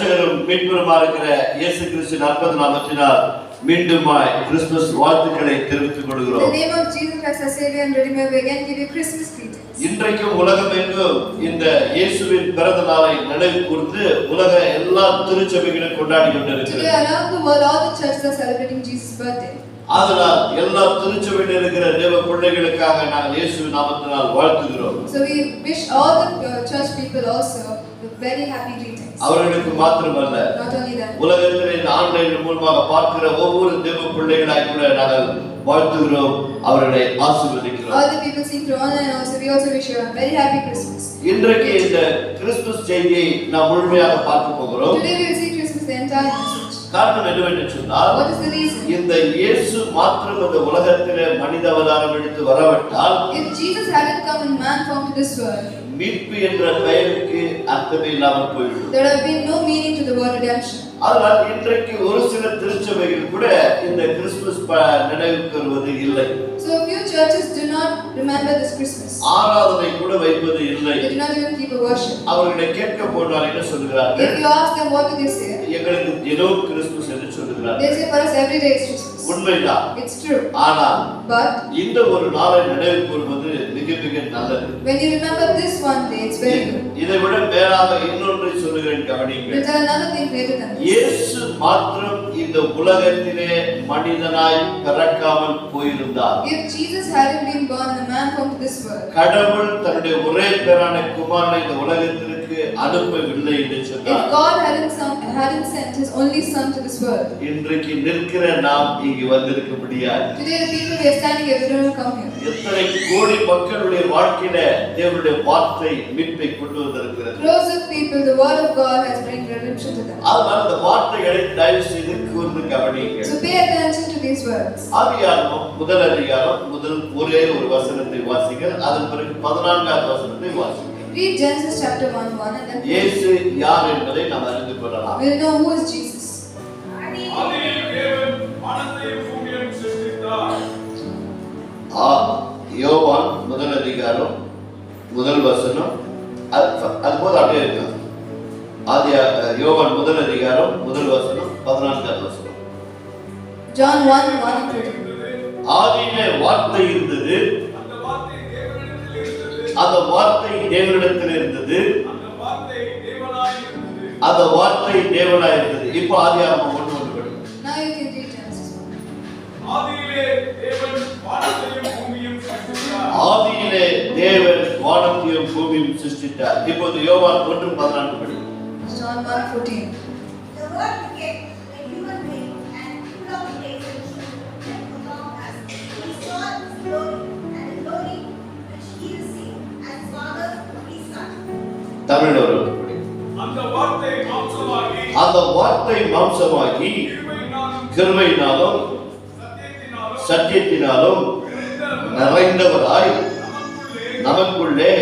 இரட்சகரும் மீட்பருமா இருக்கிற இயேசு கிறிஸ்துவின் அற்புத நாமத்தினால் மீண்டுமாய் கிறிஸ்துமஸ் வாழ்த்துக்களை தெரிவித்துக் கொள்கிறோம். In the name of Jesus Christ our Savior and Redeemer, we again give you Christmas greetings. இன்றைக்கும் உலகமெங்கும் இந்த இயேசுவின் பிறந்த நாளை நினைவு கூர்ந்து உலக எல்லா திருச்சபைகளும் கொண்டாடி கொண்டிருக்கிறது. Today around the world all the churches are celebrating Jesus' birthday. அதனால் எல்லா திருச்சபையில் இருக்கிற தேவ பிள்ளைகளுக்காக நாங்கள் இயேசுவின் நாமத்தினால் வாழ்த்துகிறோம். So we wish all the church people also a very happy greetings. அவர்களுக்கு மாத்திரமல்ல, Not only that, உலகத்தில் இந்த ஆன்லைன் மூலமாக பார்க்கிற ஒவ்வொரு தேவ பிள்ளைகளாய் கூட நாங்கள் வாழ்த்துகிறோம், அவர்களை ஆசீர்வதிக்கிறோம். all the people seeing through online also, we also wish you a very happy Christmas. இன்றைக்கு இந்த கிறிஸ்துமஸ் செய்தியை நாம் முழுமையாக பார்க்க போகிறோம். Today we will see Christmas the entire message. காரணம் என்னவென்று சொன்னால், What is the reason? இந்த இயேசு மாத்திரம் இந்த உலகத்திலே மனித அவதாரம் எடுத்து வரவிட்டால், If Jesus hadn't come in man form to this world, மீட்பு என்ற பெயருக்கு அர்த்தமே இல்லாமல் போய்விடும். there would have been no meaning to the word redemption. அதனால் இன்றைக்கு ஒரு சில திருச்சபைகள் கூட இந்த கிறிஸ்துமஸ் நினைவுக்கு வருவது இல்லை. So a few churches do not remember this Christmas. ஆராதனை கூட வைப்பது இல்லை. They do not even keep a worship. அவர்களை கேட்க போனால் என்ன சொல்கிறார்கள்? If you ask them, what do they say? எங்களுக்கு தினம் கிறிஸ்துமஸ் என்று சொல்கிறார்கள். They say for us every day is Christmas. உண்மைதான். It's true. ஆனால் But இந்த ஒரு நாளை நினைவு கூர்வது மிக மிக நல்லது. when you remember this one day, it's very good. இதை விட மேலாக இன்னொன்றை சொல்லுகிறேன், கவனியுங்கள். But there another thing greater than this. இயேசு மாத்திரம் இந்த உலகத்திலே மனிதனாய் பிறக்காமல் போயிருந்தார். If Jesus hadn't been born in a man form to this world, கடவுள் தன்னுடைய ஒரே பேரான குமாரனை இந்த உலகத்திற்கு அனுப்பவில்லை என்று if சொன்னார். God hadn't sent His only Son to this world, இன்றைக்கு நிற்கிற நாம் இங்கு வந்திருக்க முடியாது. today the people we are standing here, we don't come here. எத்தனை கோடி மக்களுடைய வாழ்க்கையில தேவனுடைய வார்த்தை மீட்பை கொண்டு வந்திருக்கிறது. Crores of people, the word of God has bring redemption to them. அதனால் இந்த வார்த்தைகளை தயவு செய்து கூர்ந்து கவனியுங்கள். So pay attention to these words. ஆதியாகமம் முதல் அதிகாரம் முதல் ஒரே ஒரு வசனத்தை வாசிங்கள், அதன் பிறகு 14வது வசனத்தை வாசிங்கள். Read Genesis chapter 1 and then இயேசு யார் என்பதை நாம் அறிந்து கொள்ளலாம். we'll know who is Jesus. ஆதியில் தேவன் வானத்தையும் பூமியையும் சிருஷ்டித்தார். யோவான் முதல் அதிகாரம் முதல் வசனம், அதுபோல அப்படியே இருக்காது. யோவான் முதல் அதிகாரம் முதல் வசனம் 14வது வசனம். John 1:1-2. ஆதியிலே வார்த்தை இருந்தது, அந்த வார்த்தை தேவனிடத்தில் அந்த வார்த்தை தேவனிடத்தில் இருந்தது, இருந்தது. அந்த வார்த்தை தேவனாய் இருந்தது. அந்த வார்த்தை தேவனாய் இருந்தது. இப்போ ஆதியாகமம் 1:1 படி. Now you can read Genesis 1. ஆதியிலே தேவன் வானத்தையும் பூமியையும் சிருஷ்டித்தார். ஆதியிலே தேவன் வானத்தையும் பூமியையும் சிருஷ்டித்தார். இப்போது யோவான் 1:14 படி. John 1:14. The word became a human being and full of grace and truth and among us. We saw his glory and the glory which he received as Father's only Son. Tamil ஒரு படி. அந்த வார்த்தை மாம்சமாகி அந்த வார்த்தை மாம்சமாகி கிருபையினாலும் சத்தியத்தினாலும் நிறைந்தவராய் நமக்குள்ளே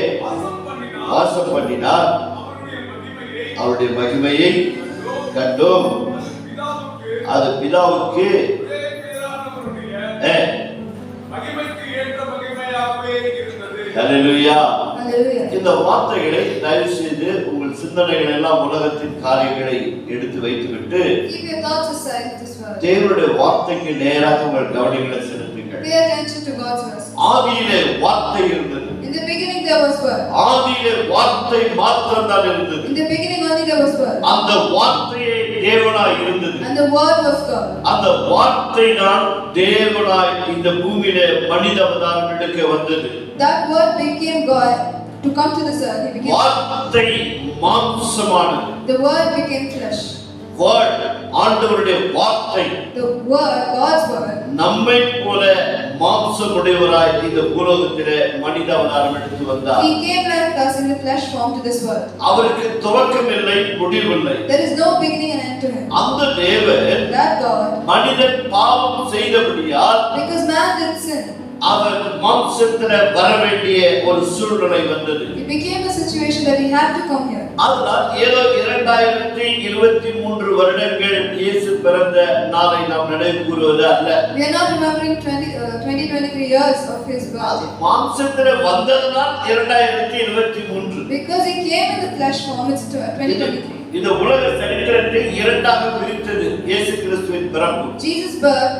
வாசம் பண்ணினார். அவருடைய மகிமையை கண்டோம். அது பிதாவுக்கு மகிமைக்கு ஏற்ற மகிமையாகவே இருந்தது. ஹல்லேலூயா. Hallelujah. இந்த வார்த்தைகளை தயவு செய்து உங்கள் சிந்தனைகள் எல்லாம் உலகத்தின் காரியங்களை எடுத்து வைத்துவிட்டு Keep your thoughts aside this word. தேவனுடைய வார்த்தைக்கு நேராக உங்கள் கவனங்களை செலுத்துங்கள். Pay attention to God's words. ஆதியிலே வார்த்தை இருந்தது. In the beginning there was word. ஆதியிலே வார்த்தை மாத்திரம் தான் இருந்தது. In the beginning only there was word. அந்த வார்த்தையே தேவனாய் இருந்தது. And the word was God. அந்த வார்த்தை தான் தேவனாய் இந்த பூமியிலே மனித அவதாரம் எடுக்க வந்தது. That word became God to come to this earth. He became வார்த்தை மாம்சமானது. the word became flesh. Word ஆண்டவருடைய வார்த்தை The word, God's word, நம்மை போல மாம்சமுடையவராய் இந்த பூலோகத்திலே மனித அவதாரம் எடுத்து வந்தார். He came like us in the flesh form to this world. அவருக்கு துவக்கம் இல்லை, முடிவில்லை. There is no beginning and end to him. அந்த தேவன் That God, மனிதன் பாவம் செய்தபடியால் because man did sin, அவர் மாம்சத்திலே வர வேண்டிய ஒரு சூழ்நிலை வந்தது. it became a situation that he had to come here. அதனால் ஏதோ 2023 வருடங்கள் இயேசு பிறந்த நாளை நாம் நினைவு கூறுவது அல்ல. We are not remembering 2023 years of his birth. மாம்சத்திலே வந்ததனால் 2023. Because he came in the flesh form, it's 2023. இந்த உலக சரித்திரத்தை இரண்டாக பிரித்தது இயேசு கிறிஸ்துவின் பிறப்பு. Jesus' birth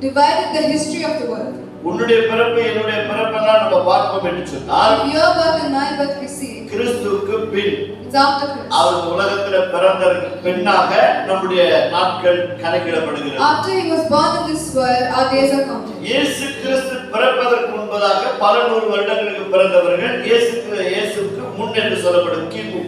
divided the history of the world. உன்னுடைய பிறப்பு என்னுடைய பிறப்பெல்லாம் நம்ம பார்ப்போம் என்று சொன்னால் If your birth and my birth we see, கிறிஸ்துவுக்கு பின் it's after Christ. அவர் உலகத்துல பிறந்ததற்கு பின்னாக நம்முடைய நாட்கள் கணக்கிடப்படுகிறது. After he was born in this world, our days are counted. இயேசு கிறிஸ்து பிறப்பதற்கு முன்பதாக பல நூறு வருடங்களுக்கு பிறந்தவர்கள் இயேசுவுக்கு முன் என்று சொல்லப்படும் கிமு.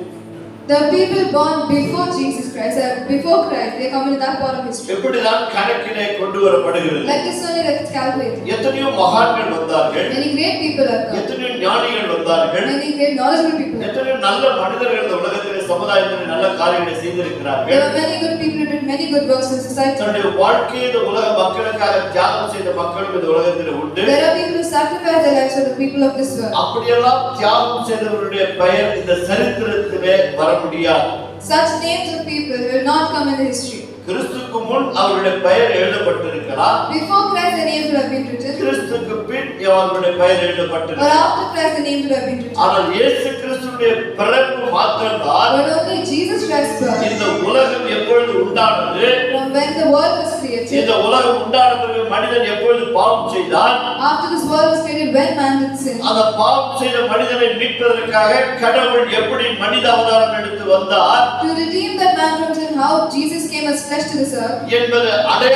The people born before Jesus Christ, before Christ, they come in that part of history. எப்படிதான் கணக்கிலே கொண்டு வரப்படுகிறது. Like this only like it's calculated. எத்தனையோ மகான்கள் வந்தார்கள், Many great people have come. எத்தனையோ ஞானிகள் வந்தார்கள், Many great knowledgeable people have come. எத்தனையோ நல்ல மனிதர்கள் இந்த உலகத்திலே சமுதாயத்தில் நல்ல காரியங்களை செய்திருக்கிறார்கள். There were many good people who did many good works in society. தன்னுடைய வாழ்க்கையை இந்த உலக மக்களுக்காக தியாகம் செய்த மக்களும் இந்த உலகத்தில் உண்டு. There are people who sacrifice their lives for the people of this world. அப்படியெல்லாம் தியாகம் செய்தவருடைய பெயர் இந்த சரித்திரத்திலே வர முடியாது. Such names of people will not come in the history. கிறிஸ்துவுக்கு முன் அவருடைய பெயர் எழுதப்பட்டிருக்கலாம். Before Christ, the names would have been written. கிறிஸ்துவுக்கு பின் அவருடைய பெயர் Or எழுதப்பட்டிருக்கலாம். after Christ, the names would have been written. ஆனால் இயேசு கிறிஸ்துவுடைய பிறப்பு மாத்திரம்தான் But only Jesus Christ's birth, இந்த உலகம் எப்பொழுது உண்டானது, from when the world was created, இந்த உலகம் உண்டான பிறகு மனிதன் எப்பொழுது பாவம் செய்தான், after this world was created, when man did sin, அந்த பாவம் செய்த மனிதனை மீட்பதற்காக கடவுள் எப்படி மனித அவதாரம் எடுத்து வந்தார் to redeem that man from sin, how Jesus came as flesh to this earth, என்பது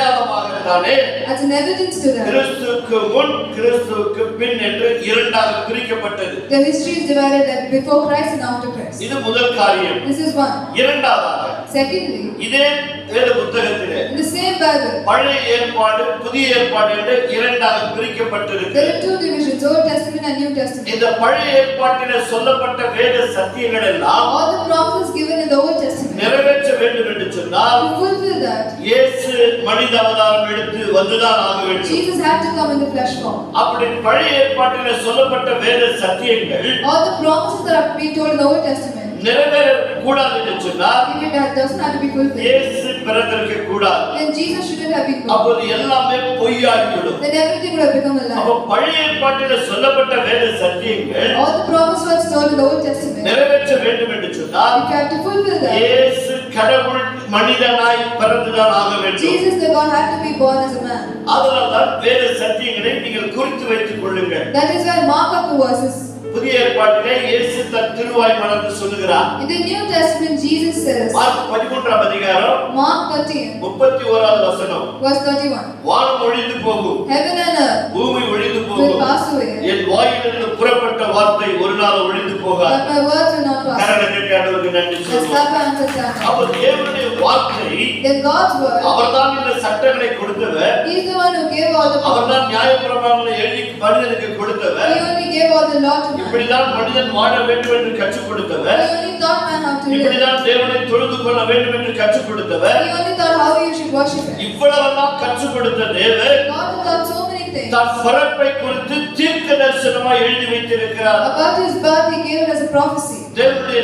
அடையாளமாகத்தானே as an evidence to that. கிறிஸ்துவுக்கு முன் கிறிஸ்துவுக்கு பின் என்று இரண்டாக பிரிக்கப்பட்டது. The history is divided as before Christ and after Christ. இது முதல் காரியம். This is one. இரண்டாவதாக Secondly, இதே வேத புத்தகத்திலே in the same Bible, பழைய ஏற்பாடு புதிய ஏற்பாடு என்று இரண்டாக பிரிக்கப்பட்டிருக்கு. there are two divisions, Old Testament and New Testament. இந்த பழைய ஏற்பாட்டிலே சொல்லப்பட்ட வேத சத்தியங்கள் எல்லாம் All the promises given in the Old Testament, நிறைவேற்ற வேண்டும் என்று சொன்னால் to fulfill that, இயேசு மனித அவதாரம் எடுத்து வந்துதான் ஆக வேண்டும். Jesus had to come in the flesh form. அப்படி பழைய ஏற்பாட்டிலே சொல்லப்பட்ட வேத சத்தியங்கள் All the promises that are being told in the Old Testament, நிறைவேற கூடாது என்று சொன்னால் if it doesn't have to be fulfilled, இயேசு பிறந்திருக்க கூடாது. then Jesus shouldn't have been born. அப்போது எல்லாமே பொய்யாகிவிடும். Then everything would have become a அப்போ lie. பழைய ஏற்பாட்டிலே சொல்லப்பட்ட வேத சத்தியங்கள் All the promises were told in the Old Testament, நிறைவேற்ற வேண்டும் என்று சொன்னால் if you have to fulfill that, இயேசு கடவுள் மனிதனாய் பிறந்துதான் ஆக வேண்டும். Jesus the God had to be born as a man. அதனால்தான் வேத சத்தியங்களை நீங்கள் குறித்து வைத்துக் கொள்ளுங்கள். That is why mark up the verses. புதிய ஏற்பாட்டிலே இயேசு தன் திருவாய் மலர்ந்து சொல்லுகிறார். In the New Testament, Jesus says, Mark 13ஆம் அதிகாரம் Mark 13, 31வது வசனம், verse 31, வானம் ஒழிந்து போகும், heaven and earth பூமி ஒழிந்து will போகும், pass away, என் வாயிலிருந்து புறப்பட்ட வார்த்தை ஒரு நாள் ஒழிந்து போகாது. but my words will not pass away. கரணத்தை ஆண்டவருக்கு நன்றி Let's சொல்லுவோம். clap our hands and thank Him. அவர் தேவனுடைய வார்த்தை, Then God's word, அவர்தான் இந்த சட்டங்களை கொடுத்தவர், He is the one who gave all the அவர்தான் நியாயப்பிரமாணங்களை எழுதி மனிதனுக்கு கொடுத்தவர், He only gave all the law to man. இப்படிதான் மனிதன் வாழ வேண்டும் என்று கற்றுக் கொடுத்தவர், He only taught man how to live. இப்படிதான் தேவனை தொழுது கொள்ள வேண்டும் என்று கற்றுக் கொடுத்தவர். He only taught how you should worship Him. இவ்வளவெல்லாம் கற்றுக் கொடுத்த தேவன் God who taught so many things. தன் பிறப்பை குறித்து தீர்க்க தரிசனமாய் எழுதி வைத்திருக்கிறார். About His birth, He gave it as a prophecy.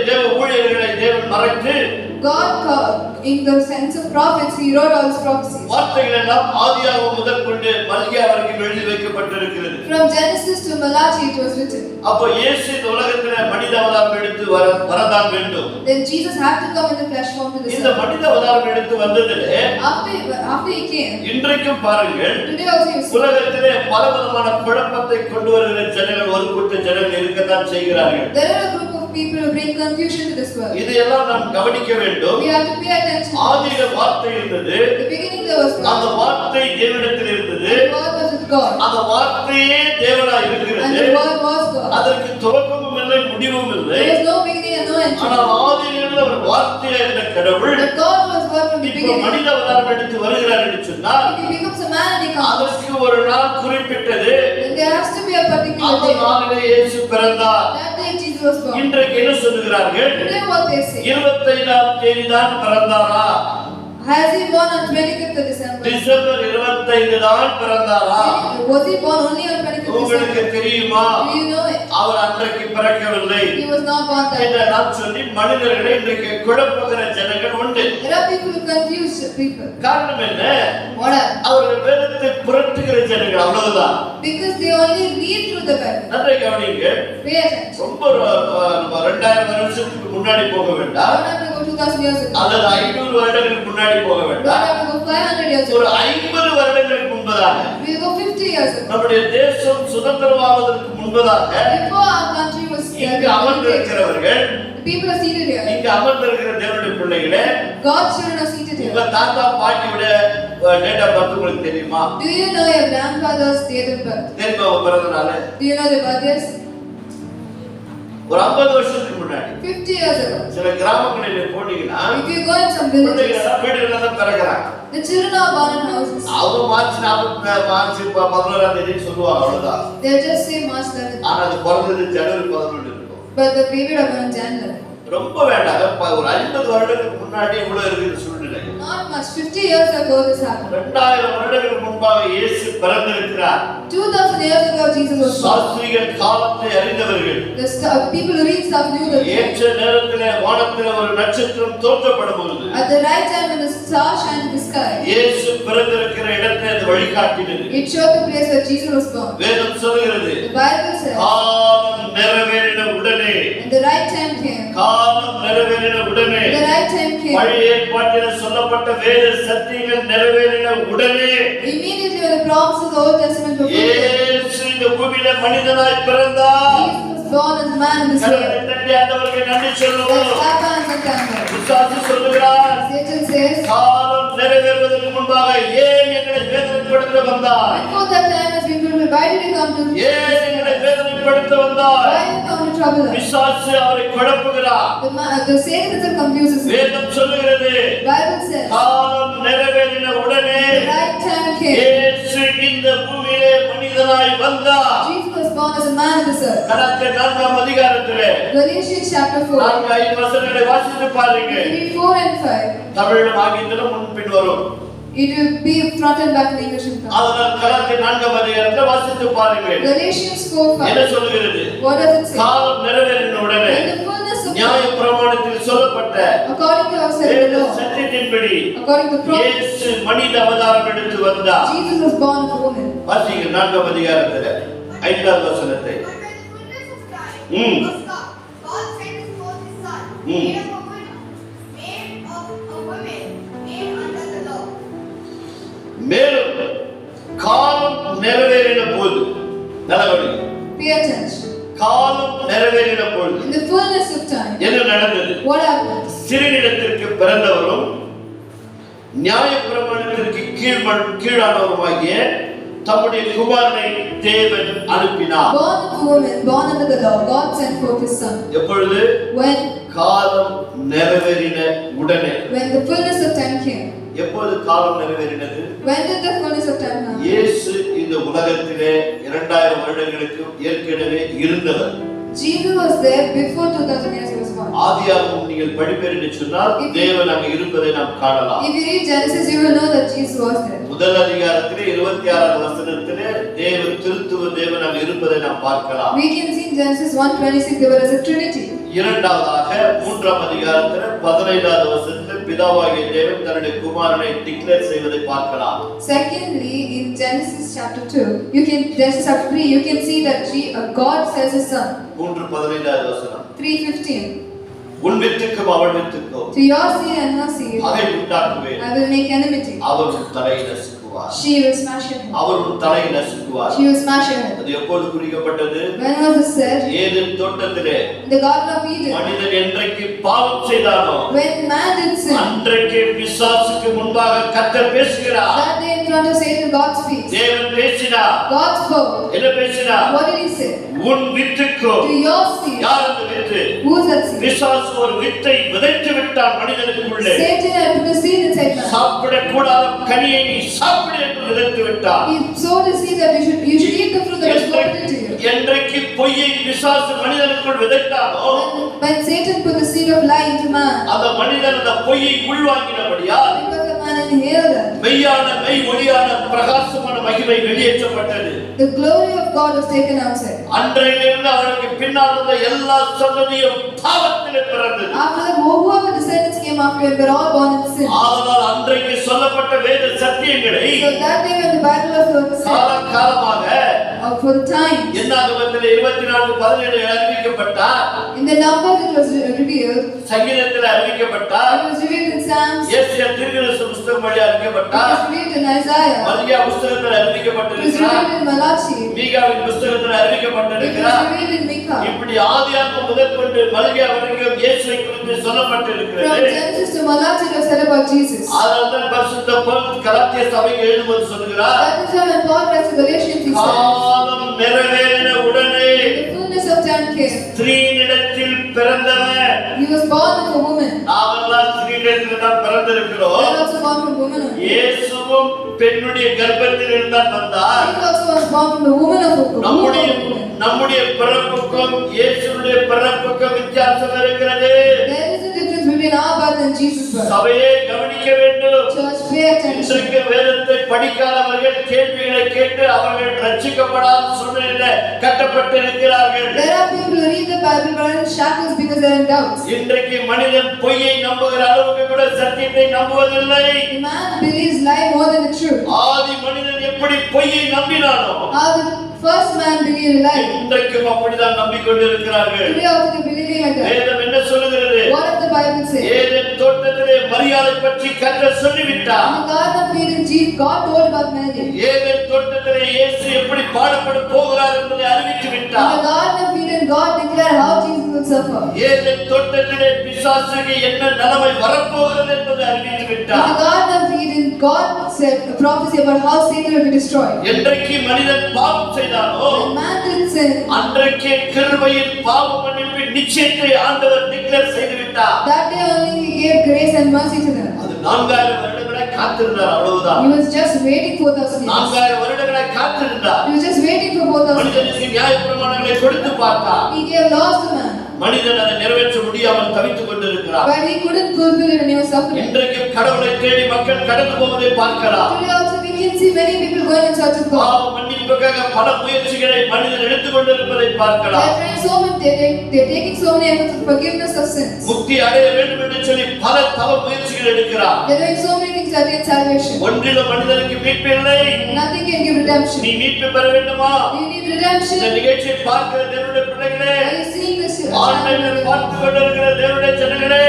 தேவ ஊழியர்களை தேவன் மறைத்து In the sense of prophets, He wrote all His prophecies. வார்த்தைகள் எல்லாம் ஆதியாகமம் முதல் கொண்டு மல்கியா வரைக்கும் எழுதி வைக்கப்பட்டிருக்கிறது. From Genesis to Malachi, it was written. அப்போ இயேசு இந்த உலகத்திலே மனித அவதாரம் எடுத்து வரதான் வேண்டும். Then Jesus had to come in the flesh form to this இந்த earth. மனித அவதாரம் எடுத்து வந்ததிலே After He came, இன்றைக்கும் பாருங்கள், today also you see, உலகத்திலே பலவிதமான குழப்பத்தை கொண்டு வருகிற ஜனங்கள் ஒரு கூட்ட ஜனங்கள் இருக்கத்தான் செய்கிறார்கள். there are a group of people who bring confusion to this world. இதையெல்லாம் நாம் கவனிக்க வேண்டும். We have to pay attention. ஆதியிலே வார்த்தை இருந்தது, In the beginning there was அந்த God. வார்த்தை தேவனிடத்தில் இருந்தது, The Word was with God. அந்த வார்த்தையே தேவனாய் And இருக்கிறது. the Word was God. அதற்கு துவக்கமும் இல்லை முடிவும் இல்லை. There was no beginning and no end. ஆனால் ஆதியிலிருந்து அவர் வார்த்தையா இருந்த கடவுள் But God was word from the இப்போ beginning. மனித அவதாரம் எடுத்து வருகிறார் என்று சொன்னால் If He becomes a man and He comes, அதற்கு ஒரு நாள் குறிப்பிட்டது. then there has to be a particular அந்த day. நாளிலே இயேசு பிறந்தார். That day Jesus was born. இன்றைக்கு என்ன சொல்லுகிறார்கள்? Today what they say? 25ஆம் தேதி தான் பிறந்தாரா? Has He born on 25th of December? December 25 தான் பிறந்தாரா? Was He born only on 25th உங்களுக்கு December? தெரியுமா? Do you know it? அவர் அன்றைக்கு பிறக்கவில்லை He was not born that day. என்றெல்லாம் சொல்லி மனிதர்களை இன்றைக்கு குழப்புகிற ஜனங்கள் உண்டு. There are people who confuse people. காரணம் என்ன? What are? அவர்கள் வேதத்தை புரட்டுகிற ஜனங்கள், அவ்வளவுதான். Because they only read through the Bible. நன்றாக கவனிங்க. Pay attention. ரொம்ப நம்ம 2000 வருஷத்துக்கு முன்னாடி போக வேண்டாம். Don't have to go 2000 years ago. அல்லது 500 வருடங்களுக்கு முன்னாடி போக Don't வேண்டாம். have to go 500 years ஒரு ago. 50 வருடங்களுக்கு முன்பதாக We'll go 50 years ago. நம்முடைய தேசம் சுதந்திரமாவதற்கு முன்பதாக Before our country was இங்கு அமர்ந்திருக்கிறவர்கள், the people are seated here. இங்கு அமர்ந்திருக்கிற தேவனுடைய பிள்ளைகளே, God's children are seated உங்க here. தாத்தா பாட்டியோட டேட் ஆஃப் பர்த் உங்களுக்கு தெரியுமா? Do you know your grandfather's date of birth? தெரியுமா உங்க பிறந்தநாள்? Do you know their birthdays? ஒரு 50 வருஷத்துக்கு முன்னாடி 50 years ago. சில கிராமங்களில் போனீங்கன்னா If you go in some villages, பிள்ளைகள் வீடுகளில் தான் பிறக்கிறாங்க. the children are born in houses. அவங்க மார்ச் 11ஆம் தேதி சொல்லுவாங்க, அவ்வளவுதான். They'll just say March 11th. ஆனா அது பிறந்தது ஜனவரி 11 இருக்கும். But the baby are born on January. ரொம்ப வேண்டாம். ஒரு 50 வருடங்களுக்கு முன்னாடி எவ்வளவு இருக்குது சூழ்நிலை? Not much. 50 years ago this happened. 2000 வருடங்களுக்கு முன்பாக இயேசு பிறந்திருக்கிறார். 2000 years ago Jesus was born. சாஸ்திரிகள் காலத்தை அறிந்தவர்கள். The people who read stuff knew that ஏற்ற நேரத்திலே வானத்திலே ஒரு நட்சத்திரம் தோன்றப்படும் பொழுது at the right time when the star shined in the sky, இயேசு பிறந்திருக்கிற இடத்தை அது வழிகாட்டினது. it showed the place where Jesus was born. வேதம் சொல்கிறது, The Bible says, காலம் நிறைவேறின உடனே, and the right time came. காலம் நிறைவேறின உடனே, The right time came. பழைய ஏற்பாட்டில் சொல்லப்பட்ட வேத சத்தியங்கள் நிறைவேறின உடனே Immediately when the promises of the Old Testament were fulfilled, இயேசு இந்த பூமியில மனிதனாய் பிறந்தார். Jesus was born as a man in this கரங்களை world. தட்டி ஆண்டவருக்கு நன்றி Let's சொல்லுவோம். clap hands and thank God. பிசாசு சொல்லுகிறார், Satan says, காலம் நிறைவேறுவதற்கு முன்பாக ஏன் எங்களை வேதனைப்படுத்த வந்தார்? before that time has been fulfilled, why did you come to me? ஏன் எங்களை வேதனைப்படுத்த வந்தார்? Why did you come to trouble us? பிசாசு அவரை குழப்புகிறார். The Satan itself confuses him. வேதம் சொல்லுகிறது, Bible says, காலம் நிறைவேறின உடனே the right time came. இயேசு இந்த பூமியிலே மனிதனாய் வந்தார். Jesus was born as a man in this earth. கலாத்தியர் 4ஆம் அதிகாரத்திலே Galatians chapter 4. 4-5 வசனங்களை வாசித்து பாருங்க. Read 4 and 5. தமிழிலும் ஆங்கிலத்திலும் முன்பின் வரும். It will be front and back in English and Tamil. அதனால் கலாத்தியர் 4ஆம் அதிகாரத்தை வாசித்து பாருங்க. Galatians 4:5. என்ன சொல்லுகிறது? What does it say? காலம் நிறைவேறின உடனே In the fullness of நியாயப்பிரமாணத்தில் சொல்லப்பட்ட according to our said வேத law, சத்தியத்தின்படி according to promise, இயேசு மனித அவதாரம் எடுத்து வந்தார். Jesus was born of a woman. வாசிங்க 4ஆம் அதிகாரத்திலே 5ஆம் வசனத்தை. But when the fullness of time was come, God sent his forth his son, made of a woman, made under the law. மேலும் காலம் நிறைவேறின போது, நல்லபடி Pay attention. காலம் நிறைவேறின போது In the fullness of time, என்ன நடந்தது? what happened? சிறுநிலத்திற்கு பிறந்தவரும் நியாயப்பிரமாணத்திற்கு கீழானவருமாகிய தம்முடைய குமாரனை தேவன் அனுப்பினார். Born of a woman, born under the law, God sent forth his son. எப்பொழுது? When காலம் நிறைவேறின உடனே. the fullness of time came. எப்பொழுது காலம் நிறைவேறினது? When did the fullness of time happen? இயேசு இந்த உலகத்திலே 2000 வருடங்களுக்கு ஏற்கனவே இருந்தவர். Jesus was there before 2000 years he was born. ஆதியாகமம் நீங்கள் படிப்பீர் என்று சொன்னால் தேவன் அங்கே இருப்பதை நாம் காணலாம். If you read Genesis, you will know that Jesus was there. முதல் அதிகாரத்திலே 26ஆம் வசனத்திலே தேவன் திருத்துவ தேவன் அங்கே இருப்பதை நாம் பார்க்கலாம். We can see in Genesis 1:26 there was a Trinity. இரண்டாவதாக 3ஆம் அதிகாரத்திலே 15ஆவது வசனத்திலே பிதாவாகிய தேவன் தன்னுடைய குமாரனை டிக்ளேர் செய்வதை பார்க்கலாம். Secondly, in Genesis chapter 2, Genesis chapter 3, you can see that God says his son. 3:15ஆவது வசனம். 3:15. உன் வித்துக்கும் அவள் வித்துக்கும் To your seed and her seed, பகை உண்டாக்குவேன். I will make enmity. அவர் உன் தலையை நசுக்குவார். She will smash your head. அவர் உன் தலையை நசுக்குவார். She will smash your head. அது எப்பொழுது குறிக்கப்பட்டது? When was this said? Eden தோட்டத்திலே In the Garden of Eden. மனிதன் என்றைக்கு பாவம் செய்தானோ When man did sin, அன்றைக்கு பிசாசுக்கு முன்பாக கர்த்தர் பேசுகிறார். that day in front of Satan, God speaks. தேவன் பேசினார். God spoke. என்ன பேசினார்? What did he say? உன் வித்துக்கும். To your seed. யார் அந்த with? Who is that seed? பிசாசு ஒரு வித்தை விதைத்து விட்டான் மனிதனுக்குள்ளே. Satan had put the seed inside man. சாப்பிடக்கூடாத கனியை நீ சாப்பிடு என்று விதைத்து விட்டான். He sowed the seed that you should eat the fruit that was spoken to you. என்றைக்கு பொய்யை பிசாசு மனிதனுக்குள் விதைத்தானோ When Satan put the seed of lie into man, அந்த மனிதன் அந்த பொய்யை உள்வாங்கினபடியால் because the man inhaled that, மெய்யான மெய் ஒளியான பிரகாசமான மகிமை வெளியேற்றப்பட்டது. the glory of God was taken outside. அன்றையிலிருந்து அவருக்கு பின்னால் வந்த எல்லா சந்ததியும் பாவத்திலே பிறந்தது. After that, whoever descendants came after him were all born in sin. ஆதலால் அன்றைக்கு சொல்லப்பட்ட வேத சத்தியங்களை So that day when the Bible was said, காலகாலமாக for the time. என்னாகமத்தில் 24:17 அறிவிக்கப்பட்டார். In the Numbers it was revealed. சங்கீதத்தில் அறிவிக்கப்பட்டார். It was revealed in Psalms. ஏசாயா தீர்க்கதரிசி புத்தகம் வழியாக It அறிவிக்கப்பட்டார். was revealed in Isaiah. மல்கியா புத்தகத்தில் It was அறிவிக்கப்பட்டிருக்கிறார். revealed in Malachi. மீகாவின் புத்தகத்தில் It was அறிவிக்கப்பட்டிருக்கிறார். revealed in Micah. இப்படி ஆதியாகமம் முதற்கொண்டு மல்கியா வரைக்கும் இயேசுவை குறித்து From சொல்லப்பட்டிருக்கிறது. Genesis to Malachi it was said about Jesus. அதனால்தான் பரிசுத்த பவுல் கலாத்திய சபைக்கு எழுதும்போது சொல்கிறார், That is why when Paul writes to Galatians he says, காலம் நிறைவேறின உடனே the fullness of time came. ஸ்திரீனிடத்தில் பிறந்தவன். He was born of a woman. நாமெல்லாம் ஸ்திரீனிடத்தில் தான் They பிறந்திருக்கிறோம். are also born from woman. இயேசுவும் பெண்ணுடைய கர்ப்பத்தில் இருந்தான் வந்தார். Jesus also was born from the woman of a நம்முடைய woman. நம்முடைய பிறப்புக்கும் இயேசுவுடைய பிறப்புக்கும் வித்தியாசம் இருக்கிறது. There is a difference between our birth and Jesus' birth. சபையை கவனிக்க வேண்டும். Church, pay attention. இன்றைக்கு வேதத்தை படிக்காதவர்கள் கேள்விகளை கேட்டு அவர்கள் ரட்சிக்கப்படாத சூழ்நிலையில கட்டப்பட்டிருக்கிறார்கள். There are people who read the Bible but are in shackles because they are in doubts. இன்றைக்கு மனிதன் பொய்யை நம்புகிற அளவுக்கு கூட சத்தியத்தை நம்புவதில்லை. The man believes lie more than the truth. ஆதி மனிதன் எப்படி பொய்யை நம்பினானோ How the first man believed lie. இன்றைக்கும் அப்படிதான் நம்பிக்கொண்டிருக்கிறார்கள். Today also they believing like that. வேதம் என்ன சொல்லுகிறது? What does the Bible say? Eden தோட்டத்திலே மரியாதை பற்றி கர்த்தர் சொல்லிவிட்டார். In the Garden of Eden, God told about Mary. Eden தோட்டத்திலே இயேசு எப்படி பாடுபட போகிறார் என்பதை அறிவித்து In விட்டார். the Garden of Eden, God declared how Jesus will suffer. Eden தோட்டத்திலே பிசாசுக்கு என்ன நிலைமை வரப்போகிறது என்பதை அறிவித்து In விட்டார். the Garden of Eden, God said a prophecy about how Satan will be destroyed. என்றைக்கு மனிதன் பாவம் செய்தானோ When man did sin, அன்றைக்கே கிருபையின் பாவ மன்னிப்பின் நிச்சயத்தை ஆண்டவர் டிக்ளேர் செய்து விட்டார். that day only He gave grace and mercy to them. அது 4000 வருடங்களாய் காத்திருந்தார், அவ்வளவுதான். He was just waiting for those years. 4000 வருடங்களாய் காத்திருந்தார். He was just waiting for both of them. மனிதனுக்கு நியாயப்பிரமாணங்களை கொடுத்து பார்த்தார். He gave laws to man, மனிதன் அதை நிறைவேற்ற முடியாமல் தவித்துக் கொண்டிருக்கிறார். but he couldn't fulfill it and he was suffering. இன்றைக்கும் கடவுளை தேடி மக்கள் கடந்து போவதை பார்க்கலாம். Today also we can see many people going in search of God. பாவ மன்னிப்புக்காக பல முயற்சிகளை மனிதன் எடுத்துக் கொண்டிருப்பதை They பார்க்கலாம். are trying so much. They're taking so many efforts for forgiveness of sins. முக்தி அடைய வேண்டும் என்று சொல்லி பல தவ முயற்சிகள் எடுக்கிறார். They're doing so many things to attain salvation. ஒன்றிலும் மனிதனுக்கு மீட்பு இல்லை. Nothing can give redemption. நீ மீட்பு பெற வேண்டுமா? You need redemption. இந்த நிகழ்ச்சியை பார்க்கிற தேவனுடைய பிள்ளைகளே, Are you seeing this? ஆன்லைனில் பார்த்து கொண்டிருக்கிற தேவனுடைய ஜனங்களே,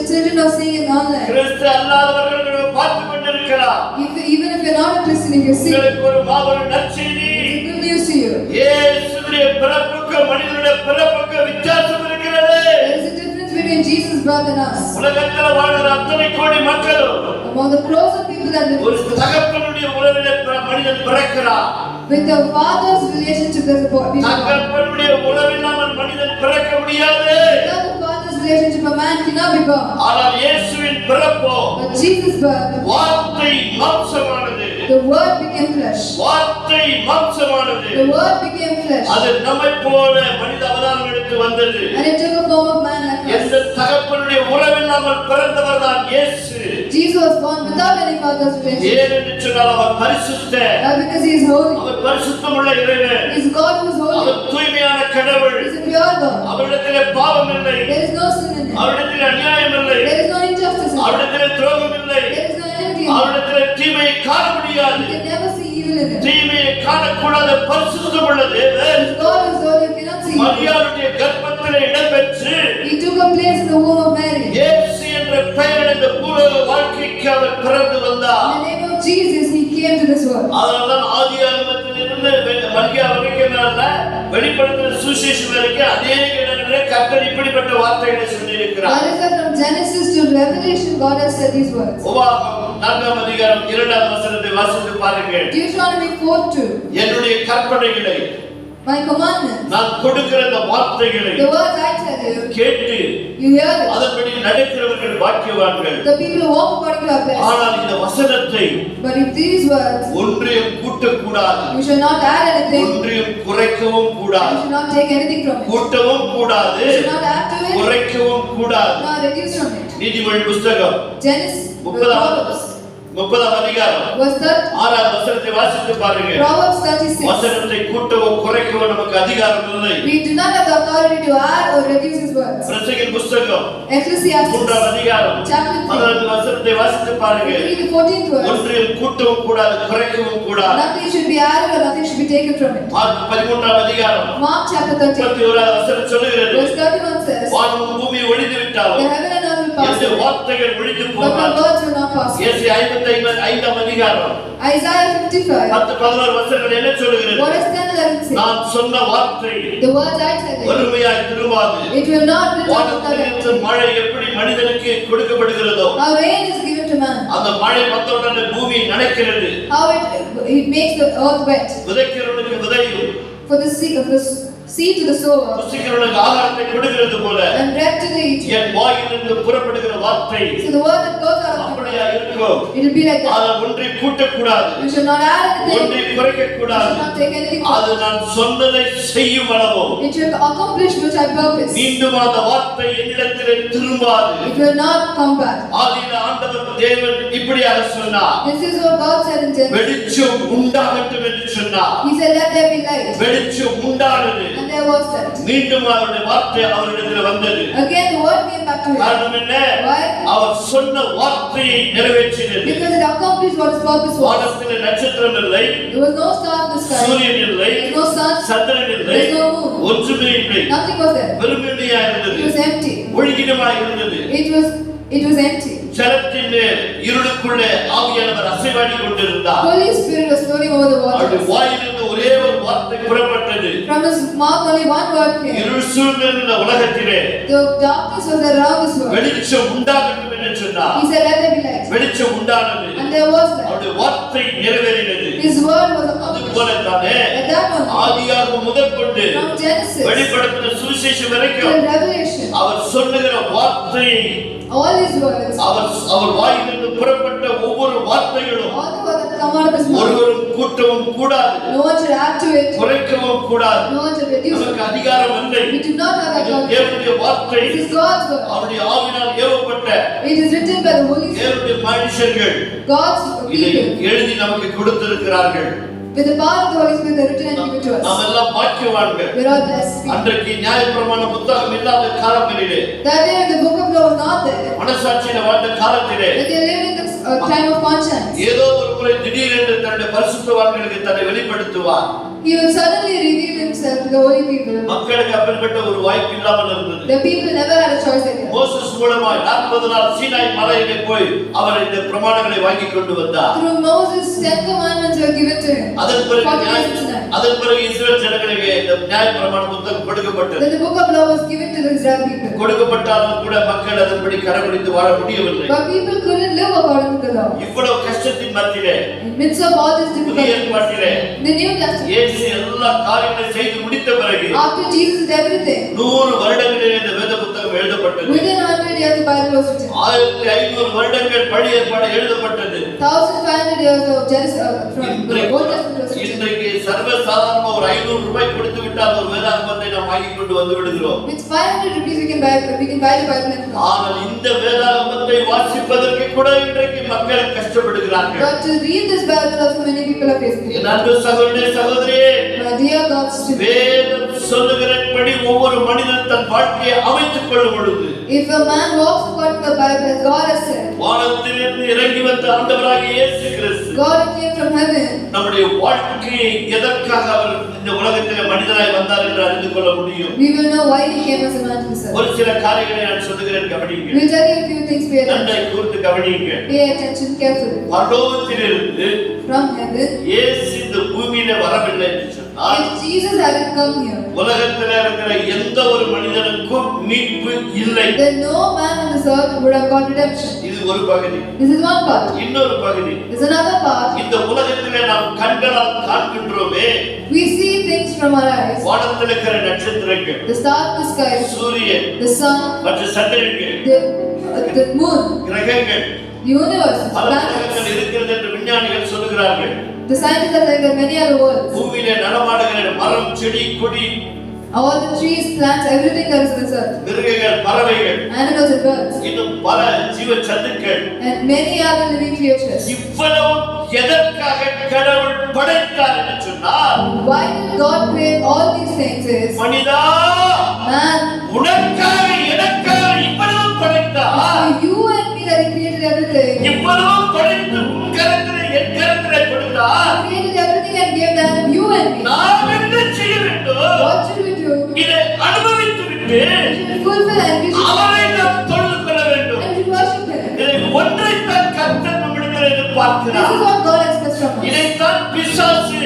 Children are seeing it online. கிறிஸ்து அல்லாதவர்கள் பார்த்து கொண்டிருக்கிறார். Even if you're not a Christian, if you're seeing it, உங்களுக்கு ஒரு மாபெரும் நற்செய்தி. it's good news to you. இயேசுவுடைய பிறப்புக்கு மனிதனுடைய பிறப்புக்கு வித்தியாசம் இருக்கிறது. There is a difference between Jesus' birth and us. உலகத்தில் வாழ்கிற அத்தனை கோடி மக்களும் Among the crores of people that live ஒரு தகப்பனுடைய உறவிலே மனிதன் பிறக்கிறார். with the father's relationship, there's a boy. தகப்பனுடைய உறவில்லாமல் மனிதன் பிறக்க முடியாது. Without the father's relationship, a man cannot be born. ஆனால் இயேசுவின் பிறப்போ But Jesus' birth, வார்த்தை மாம்சமானது. the word became flesh. வார்த்தை மாம்சமானது. The word became flesh. அது நம்மை போல மனித அவதாரம் எடுத்து வந்தது. And it took a form of man like us. எந்த தகப்பனுடைய உறவில்லாமல் பிறந்தவர் தான் இயேசு. Jesus was born without any father's relationship. ஏனென்று சொன்னால் அவர் பரிசுத்தர். Not because he is holy. அவர் பரிசுத்தமுள்ள இறைவன். He is God who is holy. அவர் தூய்மையான கடவுள். He is a pure God. அவரிடத்திலே பாவம் இல்லை. There is no sin in him. அவரிடத்திலே அநியாயம் இல்லை. There is no injustice in him. அவரிடத்திலே துரோகம் இல்லை. There is no enmity in him. அவரிடத்திலே தீமையை காண முடியாது. You can never see evil in him. தீமையை காணக்கூடாத பரிசுத்தமுள்ள தேவன் His God is holy. You cannot see evil. மரியாளுடைய கர்ப்பத்திலே இடம்பெற்று He took a place in the womb of Mary. இயேசு என்ற பெயர் இந்த பூலோக வாழ்க்கைக்கு அவர் பிறந்து வந்தார். In the name of Jesus, he came to this world. அதனால்தான் ஆதியாகமத்திலிருந்து மல்கியா வரைக்கும் வெளிப்படுத்தின சுவிசேஷம் வரைக்கும் அநேக இடங்களிலே கர்த்தர் இப்படிப்பட்ட வார்த்தைகளை சொல்லியிருக்கிறார். That is why from Genesis to Revelation, God has said these words. உபாகமம் 4ஆம் அதிகாரம் 2ஆம் வசனத்தை வாசித்து பாருங்கள். Deuteronomy 4:2. என்னுடைய கற்பனைகளை My commandments, நான் கொடுக்கிற இந்த வார்த்தைகளை the words I tell you, கேட்டு you hear it. அதன்படி நடக்கிறவர்கள் பாக்கியவான்கள். The people who walk according to our best. ஆனால் இந்த வசனத்தை But if these words, ஒன்றையும் கூட்டக்கூடாது, you shall not add anything, ஒன்றையும் குறைக்கவும் you கூடாது, should not take anything from it. கூட்டவும் கூடாது, You should not add to it, குறைக்கவும் கூடாது. nor reduce from it. நீதிமொழி புஸ்தகம் Genesis, 30ஆம் Proverbs, 30ஆம் அதிகாரம் Verse 30, 6ஆம் வசனத்தை வாசித்து பாருங்க. Proverbs 36. வசனத்தை கூட்டவோ குறைக்கவோ நமக்கு அதிகாரம் இல்லை. We do not have the authority to add or reduce his words. பிரசங்கின் புஸ்தகம் Ecclesiastes 3ஆம் அதிகாரம் chapter 3. 11 வசனத்தை வாசித்து பாருங்க. Read the 14th verse. ஒன்றில் கூட்டவும் கூடாது, குறைக்கவும் கூடாது. Nothing should be added or nothing should be taken from it. Mark 13ஆம் அதிகாரம் Mark chapter 13. 31ஆம் வசனம் சொல்லுகிறது, Verse 31 says, வானமும் பூமி ஒழிந்து விட்டாலும் the heaven and earth will pass எந்த away, வார்த்தைகள் ஒழிந்து but my போகாது. words will not pass away. ஏசாயா 55ஆம் அதிகாரம் Isaiah 55. 10-11 வசனங்கள் என்ன சொல்லுகிறது? What is 10-11 say? நான் சொன்ன வார்த்தை The words I tell you, ஒருமையாய் திரும்பாது. it will not return to வானத்திலிருந்து them. மழை எப்படி மனிதனுக்கு கொடுக்கப்படுகிறதோ, How rain is given to man, அந்த மழை வந்தவுடனே பூமி நனைக்கிறது. how it makes the earth wet, விதைக்கிறவனுக்கு விதையும் for the seed to the sower, புசிக்கிறவனுக்கு ஆகாரத்தை கொடுக்கிறது போல and bread to the eater. என் வாயிலிருந்து புறப்படுகிற வார்த்தை So the word that goes out of my அப்படியா mouth, இருக்கும். it will be like that. அதை ஒன்றை கூட்டக்கூடாது, You should not add anything, ஒன்றை குறைக்க you கூடாது. should not take anything from அது நான் சொன்னதை செய்யும் அளவோ it. It should accomplish which I purpose. மீண்டும் அந்த வார்த்தை என்னிடத்திலே திரும்பாது. It will not come back. ஆதியில ஆண்டவர் தேவன் இப்படியாக சொன்னார், This is what God said in Genesis. வெளிச்சம் உண்டாகட்டும் என்று சொன்னார். He said, let there be light. வெளிச்சம் உண்டானது. And there was light. மீண்டும் அவருடைய வார்த்தை அவரிடத்தில் வந்தது. Again the word came back to him. காரணம் என்ன? Why? அவர் சொன்ன வார்த்தையை நிறைவேற்றினது. Because it accomplished what his purpose was. வானத்தில் நட்சத்திரம் இல்லை, There was no star in the sky. சூரியன் இல்லை, There was no sun. சந்திரன் இல்லை, There was no moon. ஒன்றுமே இல்லை. Nothing was there. வெறுமையா It இருந்தது, was empty. ஒழுங்கினமா இருந்தது. It was empty. ஜலத்தின் மேல் இருளுக்குள்ளே ஆவியானவர் அசைவாடி கொண்டிருந்தார். Holy Spirit was floating over the அவருடைய waters. வாயிலிருந்து ஒரே ஒரு வார்த்தை புறப்பட்டது. From his mouth only one word came. இருள் சூழ்ந்திருந்த உலகத்திலே The darkness was around this world. வெளிச்சம் உண்டாகட்டும் என்று சொன்னார். He said, let there be light. வெளிச்சம் உண்டானது. And there was light. அவருடைய வார்த்தை நிறைவேறினது. His word was அது accomplished. போல தானே At that moment, ஆதியாகமம் முதற்கொண்டு from Genesis வெளிப்படுத்தின சுவிசேஷம் வரைக்கும் till Revelation, அவர் சொல்லுகிற வார்த்தையை, all his words, அவர் வாயிலிருந்து புறப்பட்ட ஒவ்வொரு வார்த்தைகளும் all the words that come out of his mouth, ஒருவரும் கூட்டவும் கூடாது, no one should add to it, குறைக்கவும் கூடாது. no one should reduce நமக்கு it. அதிகாரம் இல்லை. We do not have that இது authority. தேவனுடைய வார்த்தை, This is God's word. அவருடைய ஆவியினால் ஏவப்பட்ட It is written by the Holy Spirit. தேவனுடைய மனுஷர்கள் God's இதை people, எழுதி நமக்கு கொடுத்திருக்கிறார்கள். with the power of the Holy Spirit, they are written and given to நாம் us. எல்லாம் பாக்கியவான்கள். We are all blessed people. அன்றைக்கு நியாயப்பிரமாண புத்தகம் இல்லாத காலங்களிலே, That day when the book of law was not there, மனசாட்சியில வாழ்ந்த காலத்திலே, when they lived in the time of conscience, ஏதோ ஒரு முறை திடீரென்று தன்னுடைய பரிசுத்தவான்களுக்கு தன்னை வெளிப்படுத்துவார். he would suddenly reveal himself to the holy people. மக்களுக்கு அப்படிப்பட்ட ஒரு வாய்ப்பு இல்லாமல் இருந்தது. The people never had a choice again. Moses மூலமாய் 40 நாள் சீனாய் மலையிலே போய் அவர் இந்த பிரமாணங்களை வாங்கி கொண்டு வந்தார். Through Moses, 10 commandments were given to him. அதன் பிறகு 40 days and nights. அதன் பிறகு இஸ்ரவேல் ஜனங்களுக்கு இந்த நியாயப்பிரமாண புத்தகம் கொடுக்கப்பட்டது. Then the book of law was given to the Israel people. கொடுக்கப்பட்டாலும் கூட மக்கள் அதன்படி கடைபிடித்து வாழ முடியவில்லை. But people couldn't live according to the law. இவ்வளவு கஷ்டத்தின் மத்தியிலே, In midst of all this புதிய difficulty, ஏற்பாட்டிலே the New Testament, இயேசு எல்லா காரியங்களையும் செய்து முடித்த பிறகு after Jesus did everything, 100 வருடங்களிலே இந்த வேத புத்தகம் எழுதப்பட்டது. within 100 years the Bible was written. 1500 வருடங்கள் பழைய ஏற்பாடு எழுதப்பட்டது. 1500 years of Genesis from the Old Testament was written. இன்றைக்கு சர்வசாதாரணமா ஒரு 500 ரூபாய் கொடுத்து விட்டால் ஒரு வேதாகமத்தை நாம் வாங்கி கொண்டு வந்து விடுகிறோம். With 500 rupees we can buy the Bible and come. ஆனால் இந்த வேதாகமத்தை வாசிப்பதற்கு கூட இன்றைக்கு மக்கள் கஷ்டப்படுகிறார்கள். But to read this Bible also many people are facing. என் அன்பு சகோதரனே, சகோதரியே, My dear God's students, வேதம் சொல்லுகிறபடி ஒவ்வொரு மனிதன் தன் வாழ்க்கையை அமைத்துக் கொள்ளும் பொழுது, if a man walks according to the Bible as God has said, வானத்திலிருந்து இறங்கி வந்த ஆண்டவராகிய இயேசு கிறிஸ்து God who came from heaven, நம்முடைய வாழ்க்கையை எதற்காக அவர் இந்த உலகத்திலே மனிதனாய் வந்தார் என்று அறிந்து கொள்ள முடியும். we will know why he came as a man to this earth. ஒரு சில காரியங்களை நான் சொல்லுகிறேன், கவனியுங்கள். We'll tell you a few things. நன்றாய் கூர்ந்து கவனியுங்கள். Pay attention carefully. பரலோகத்திலிருந்து From heaven, இயேசு இந்த பூமியில வரவில்லை என்று சொன்னால், if Jesus hadn't come here, உலகத்தில் இருக்கிற எந்த ஒரு மனிதனுக்கும் மீட்பு இல்லை. then no man on this earth would have got redemption. இது ஒரு பகுதி. This is one part. இன்னொரு பகுதி, There's another part. இந்த உலகத்திலே நாம் கண்களால் காண்கின்றோமே, We see things from our eyes. வானத்தில் இருக்கிற நட்சத்திரங்கள், The star in the sky, சூரியன் the sun, மற்றும் சந்திரன்கள், the moon, கிரகங்கள், the universe, பல planets. கிரகங்கள் இருக்கிறது என்று விஞ்ஞானிகள் சொல்லுகிறார்கள். The scientists are saying that many are the worlds. பூமியிலே நடமாடுகிற மரம், செடி, கொடி, All the trees, plants, everything that is in this earth. மிருகங்கள், பறவைகள், Animals and birds. இன்னும் பல ஜீவ ஜந்துக்கள், And many other living creatures. இவ்வளவு எதற்காக கடவுள் படைத்தார் என்று சொன்னால், Why did God create all these things is, Manitha, man, உனக்காக எனக்காக இவ்வளவு படைத்தார். for you and me that He created everything. இவ்வளவு படைத்து உன் கரத்திலே என் கரத்திலே கொடுத்தார். He created everything and gave that to you and me. நாம் என்ன செய்ய வேண்டும்? What should we do? இதை அனுபவித்து விட்டு We should fulfill and we should அவரை நாம் தொழுது கொள்ள வேண்டும். and we should worship Him. இதை ஒன்றைத்தான் கர்த்தர் நம்மிடத்தில் This எதிர்பார்க்கிறார். is what God expects from us. இதைத்தான் பிசாசு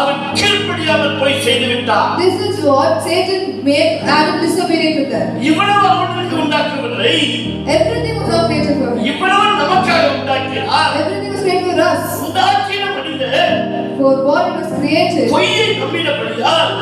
அவன் கீழ்ப்படியாமல் போய் செய்து விட்டான். This is what Satan made Adam disobedient with that. இவ்வளவு அவனுக்கு உண்டாக்கவில்லை, Everything was not created for him. இவ்வளவு நமக்காக உண்டாக்கினார். Everything was created for us. உண்டாக்கின மனிதன் For what it was created. பொய்யை நம்பினபடியால்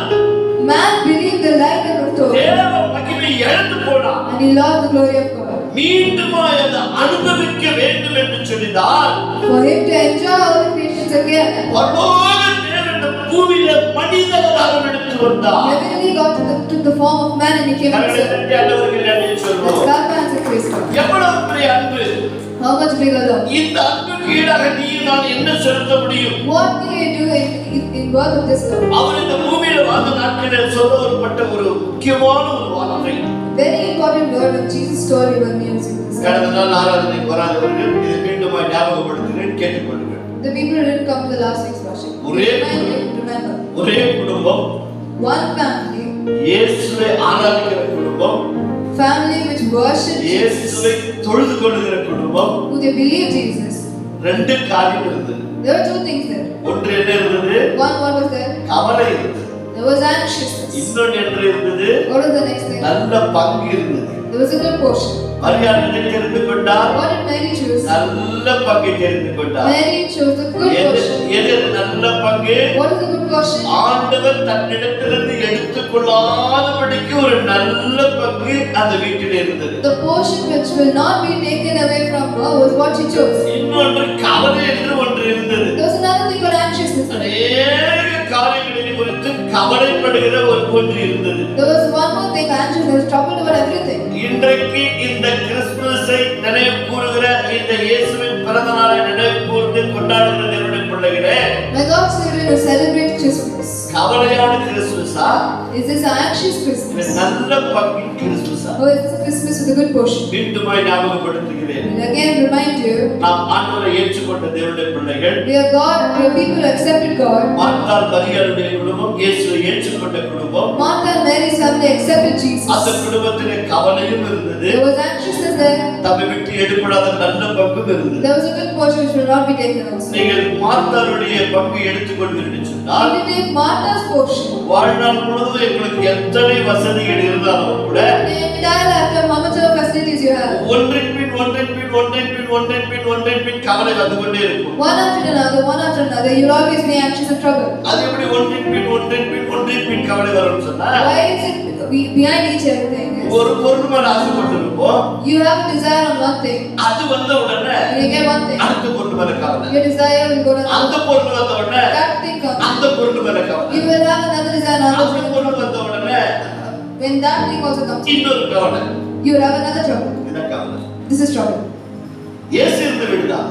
Man believed the lie that was told. தேவ மகிமை இழந்து போனான். And he lost the glory of God. மீண்டுமாய் அதை அனுபவிக்க வேண்டும் என்று சொல்லிதான் For him to enjoy all the creations again. பரலோக தேவன் இந்த பூமியில மனிதனாக எடுத்து வந்தார். Heavenly God took the form of man and he came கரங்களை himself. தட்டி ஆண்டவருக்கு நன்றி சொல்வோம். Clap hands and praise God. எவ்வளவு பெரிய அன்பு! How much bigger love? இந்த அன்புக்கு ஈடாக நீயும் நான் என்ன செலுத்த முடியும்? What can you do in worth of this love? அவர் இந்த பூமியில வாழ்ந்த நாட்களில் சொல்ல ஒருபட்ட ஒரு முக்கியமான ஒரு வார்த்தை. Very important word of Jesus told you when he was in this. கடந்த நாள் ஆராதனைக்கு வராதவர்கள் இதை மீண்டுமாய் ஞாபகப்படுத்துகிறேன், கேட்டுக்கொள்ளுங்கள். The people who didn't come to the last week's worship. Remember. ஒரே குடும்பம், One family. இயேசுவை ஆராதிக்கிற குடும்பம், Family which worship இயேசுவை Jesus. தொழுது கொள்ளுகிற குடும்பம். Who they believe Jesus. ரெண்டு காரியம் இருந்தது. There were two things there. ஒன்று என்ன இருந்தது? One, what was there? கவலை இருந்தது. There was anxiousness. இன்னொன்று என்ன இருந்தது? What was the next thing? நல்ல பங்கு இருந்தது. There was a good portion. மரியாதை தெரிந்து கொண்டார், What did Mary choose? நல்ல பங்கை தெரிந்து கொண்டார். Mary chose the good portion. எது நல்ல பங்கு? What is the good portion? ஆண்டவர் தன்னிடத்திலிருந்து எடுத்துக்கொள்ளாதபடிக்கு ஒரு நல்ல பங்கு அந்த வீட்டில் இருந்தது. The portion which will not be taken away from her was what she chose. இன்னொன்று கவலை என்று ஒன்று இருந்தது. There was another thing called anxiousness. அநேக காரியங்களை குறித்து கவலைப்படுகிற ஒரு ஒன்று இருந்தது. There was one more thing, anxiousness, troubled about everything. இன்றைக்கு இந்த கிறிஸ்துமஸை நினைவு கூறுகிற இந்த இயேசுவின் பிறந்த நாளை நினைவு கூர்ந்து கொண்டாடுகிற தேவனுடைய பிள்ளைகளே, My God's children who celebrate Christmas. கவலையான கிறிஸ்துமஸா? Is this an anxious இது Christmas? நல்ல பங்கின் கிறிஸ்துமஸா? Or is this a Christmas with a good portion? மீண்டுமாய் ஞாபகப்படுத்துகிறேன், And again remind you, நாம் ஆண்டவரை ஏற்றுக்கொண்ட தேவனுடைய பிள்ளைகள். we are God, we are people who accepted God. மார்த்தாள் மரியாளுடைய குடும்பம் இயேசுவை ஏற்றுக்கொண்ட குடும்பம். Martha and Mary's family accepted Jesus. அந்த குடும்பத்திலே கவலையும் இருந்தது, There was anxiousness there. தம்மை விட்டு எடுபடாத நல்ல பங்கும் இருந்தது. There was a good portion which will not be taken also. நீங்கள் மார்த்தாளுடைய பங்கை எடுத்துக்கொள்வீர்கள் சொன்னால், If you take Martha's portion, வாழ்நாள் முழுவதும் உங்களுக்கு எத்தனை வசதிகள் இருந்தாலும் கூட the entire lifetime, how much of facilities you have? ஒன்றின் பின் ஒன்றின் பின் ஒன்றின் பின் ஒன்றின் பின் ஒன்றின் பின் கவலை வந்து கொண்டே இருக்கும். One after another, you'll always be anxious and troubled. அது எப்படி ஒன்றின் பின் ஒன்றின் பின் ஒன்றின் பின் கவலை வரும்னு சொன்னா, Why is it behind each everything? ஒரு பொருள் மேல ஆசைப்பட்டிருப்போம், You have a desire on one thing, அது வந்த உடனே when you get one thing, அடுத்த பொருள் மேல கவலை, your desire will go to அந்த another. பொருள் வந்த உடனே That thing comes, அந்த பொருள் மேல கவலை, you will have another desire on அந்த another. பொருள் வந்த உடனே When that thing also comes, இன்னொரு கவலை. you will have another trouble. இதான் கவலை. This is trouble. இயேசு இருந்த வீடுதான்.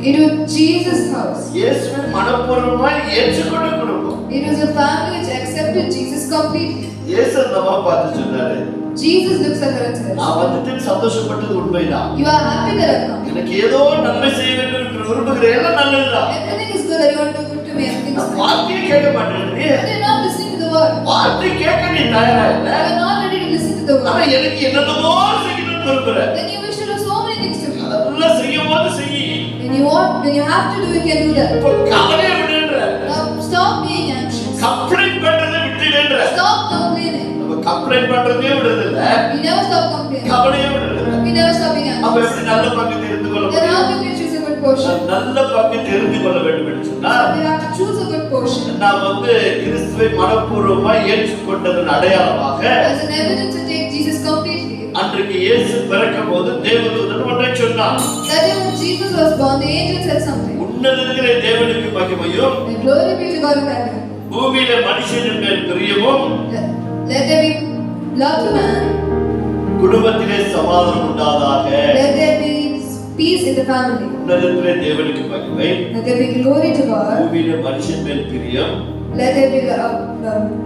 It was Jesus' house. இயேசுவை மனப்பூர்வமாய் ஏற்றுக்கொண்ட குடும்பம். It was a family which accepted Jesus completely. இயேசு அந்த அம்மா பார்த்து சொன்னாரு, Jesus looks at her and says, நான் வந்துட்டு சந்தோஷப்பட்டது உண்மைதான், you are happy that I've come. எனக்கு ஏதோ நன்மை செய்ய வேண்டும் என்று விரும்புகிறேன், எல்லாம் நல்லதுதான். Everything is good that you want to do good to me. Everything is நான் good. வார்த்தையை கேட்க மாட்டேன், But you're not listening to the word. வார்த்தை கேட்க நீ தயாரா இல்ல, You're not ready to listen to the ஆனா word. எனக்கு என்னென்னமோ செய்யணும்னு விரும்புறேன். Then you wish to do so many things to me. அதெல்லாம் செய்யும் போது செய்யி. When you have to do, you can do that. இப்போ கவலையை விடுன்ற, Now stop being anxious. Complaint பண்றதை விட்டுடுன்ற. Stop complaining. நம்ம கம்ப்ளைண்ட் பண்றதே விடுறதில்ல, We never stop complaining. கவலையே விடுறதில்ல. We never stop being அப்ப anxious. எப்படி நல்ல பங்கு தெரிந்து கொள்ள Then how முடியும்? can we choose a good portion? நல்ல பங்கு தெரிந்து கொள்ள வேண்டும் என்று சொன்னால், We have to choose a good portion. நாம் கிறிஸ்துவை மனப்பூர்வமாய் ஏற்றுக்கொண்டதன் அடையாளமாக As an evidence to take Jesus completely. அன்றைக்கு இயேசு பிறக்கும் போது தேவதூதன் ஒன்றை சொன்னான், That day when Jesus was born, the angel said something. உன்னதத்திலே தேவனுக்கு மகிமையும் And glory be to God in heaven. பூமியில மனுஷனின் மேல் பிரியமும் Let there be love to man. குடும்பத்திலே சமாதானம் உண்டாதாக. Let there be peace in the family. உன்னதத்திலே தேவனுக்கு மகிமை. Let there be glory to God. பூமியிலே மனுஷன் மேல் பிரியம். Let there be